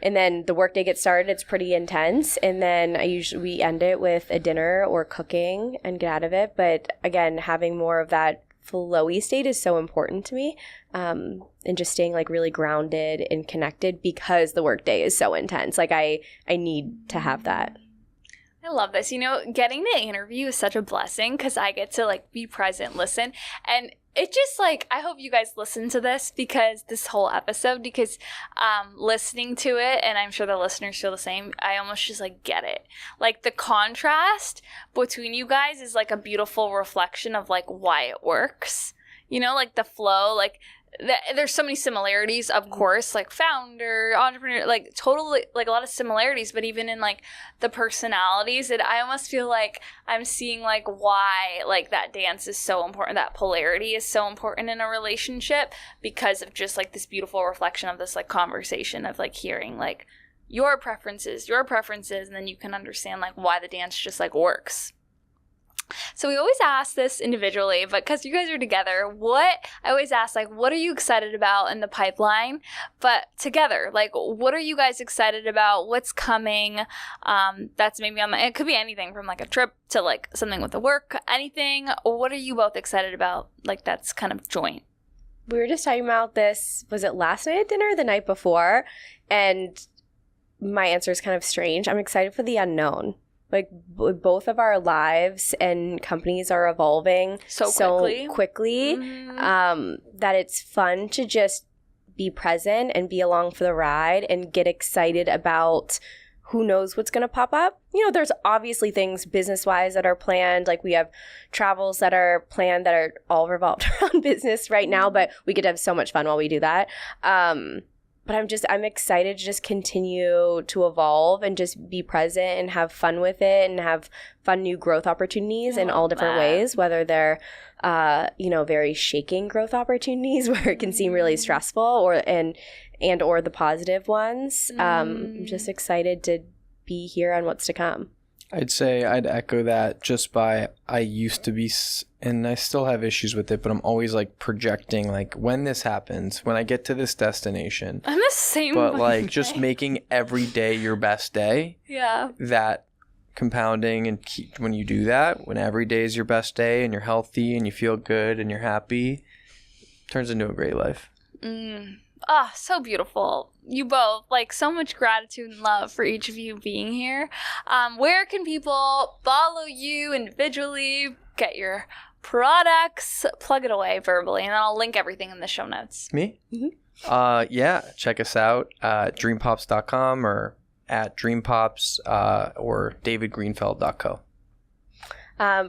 Speaker 2: And then the workday gets started. It's pretty intense. And then we end it with a dinner or cooking and get out of it. But again, having more of that flowy state is so important to me, and just staying like really grounded and connected because the workday is so intense. Like I need to have that.
Speaker 1: I love this. Getting the interview is such a blessing because I get to like be present, listen, and it just like, I hope you guys listen to this because this whole episode, because listening to it, and I'm sure the listeners feel the same, I almost just like get it. Like the contrast between you guys is like a beautiful reflection of like why it works. Like the flow, like there's so many similarities, of course, like founder, entrepreneur, like totally like a lot of similarities, but even in like the personalities, I almost feel like I'm seeing like why like that dance is so important, that polarity is so important in a relationship, because of just like this beautiful reflection of this like conversation of like hearing like your preferences, and then you can understand like why the dance just like works. So we always ask this individually, but because you guys are together, I always ask, like, what are you excited about in the pipeline? But together, like, what are you guys excited about? What's coming? That's maybe it could be anything from like a trip to like something with the work, anything. What are you both excited about? Like, that's kind of joint.
Speaker 2: We were just talking about this, was it last night at dinner or the night before? And my answer is kind of strange. I'm excited for the unknown. Like both of our lives and companies are evolving so quickly that it's fun to just be present and be along for the ride and get excited about who knows what's going to pop up. There's obviously things business-wise that are planned. Like we have travels that are planned that are all revolved around business right now, but we could have so much fun while we do that. But I'm excited to just continue to evolve and just be present and have fun with it and have fun new growth opportunities in all different ways, whether they're, very shaking growth opportunities where it can seem really stressful or the positive ones. I'm just excited to be here on what's to come.
Speaker 3: I'd say I'd echo that just by I used to be, and I still have issues with it, but I'm always like projecting like when this happens, when I get to this destination.
Speaker 1: I'm the same.
Speaker 3: But like just making every day your best day.
Speaker 1: Yeah.
Speaker 3: That compounding and when you do that, when every day is your best day and you're healthy and you feel good and you're happy, turns into a great life.
Speaker 1: So beautiful. You both, like, so much gratitude and love for each of you being here. Where can people follow you individually, get your products, plug it away verbally, and then I'll link everything in the show notes.
Speaker 3: Me? Mm-hmm. Check us out at dreampops.com or at dreampops or davidgreenfeld.co.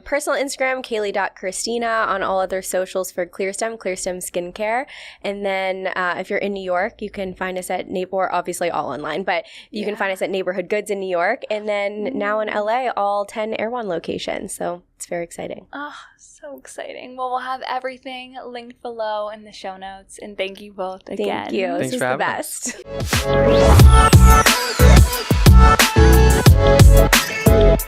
Speaker 2: Personal Instagram, Kayleigh.Christina. On all other socials for CLEARSTEM Skincare. And then if you're in New York, you can find us at obviously all online, but you can find us at Neighborhood Goods in New York. And then now in LA, all 10 Erewhon locations. So it's very exciting.
Speaker 1: Oh, so exciting. Well, we'll have everything linked below in the show notes. And thank you both again.
Speaker 2: Thank you.
Speaker 3: Thanks
Speaker 2: this
Speaker 3: for
Speaker 2: was the
Speaker 3: having us.
Speaker 2: best.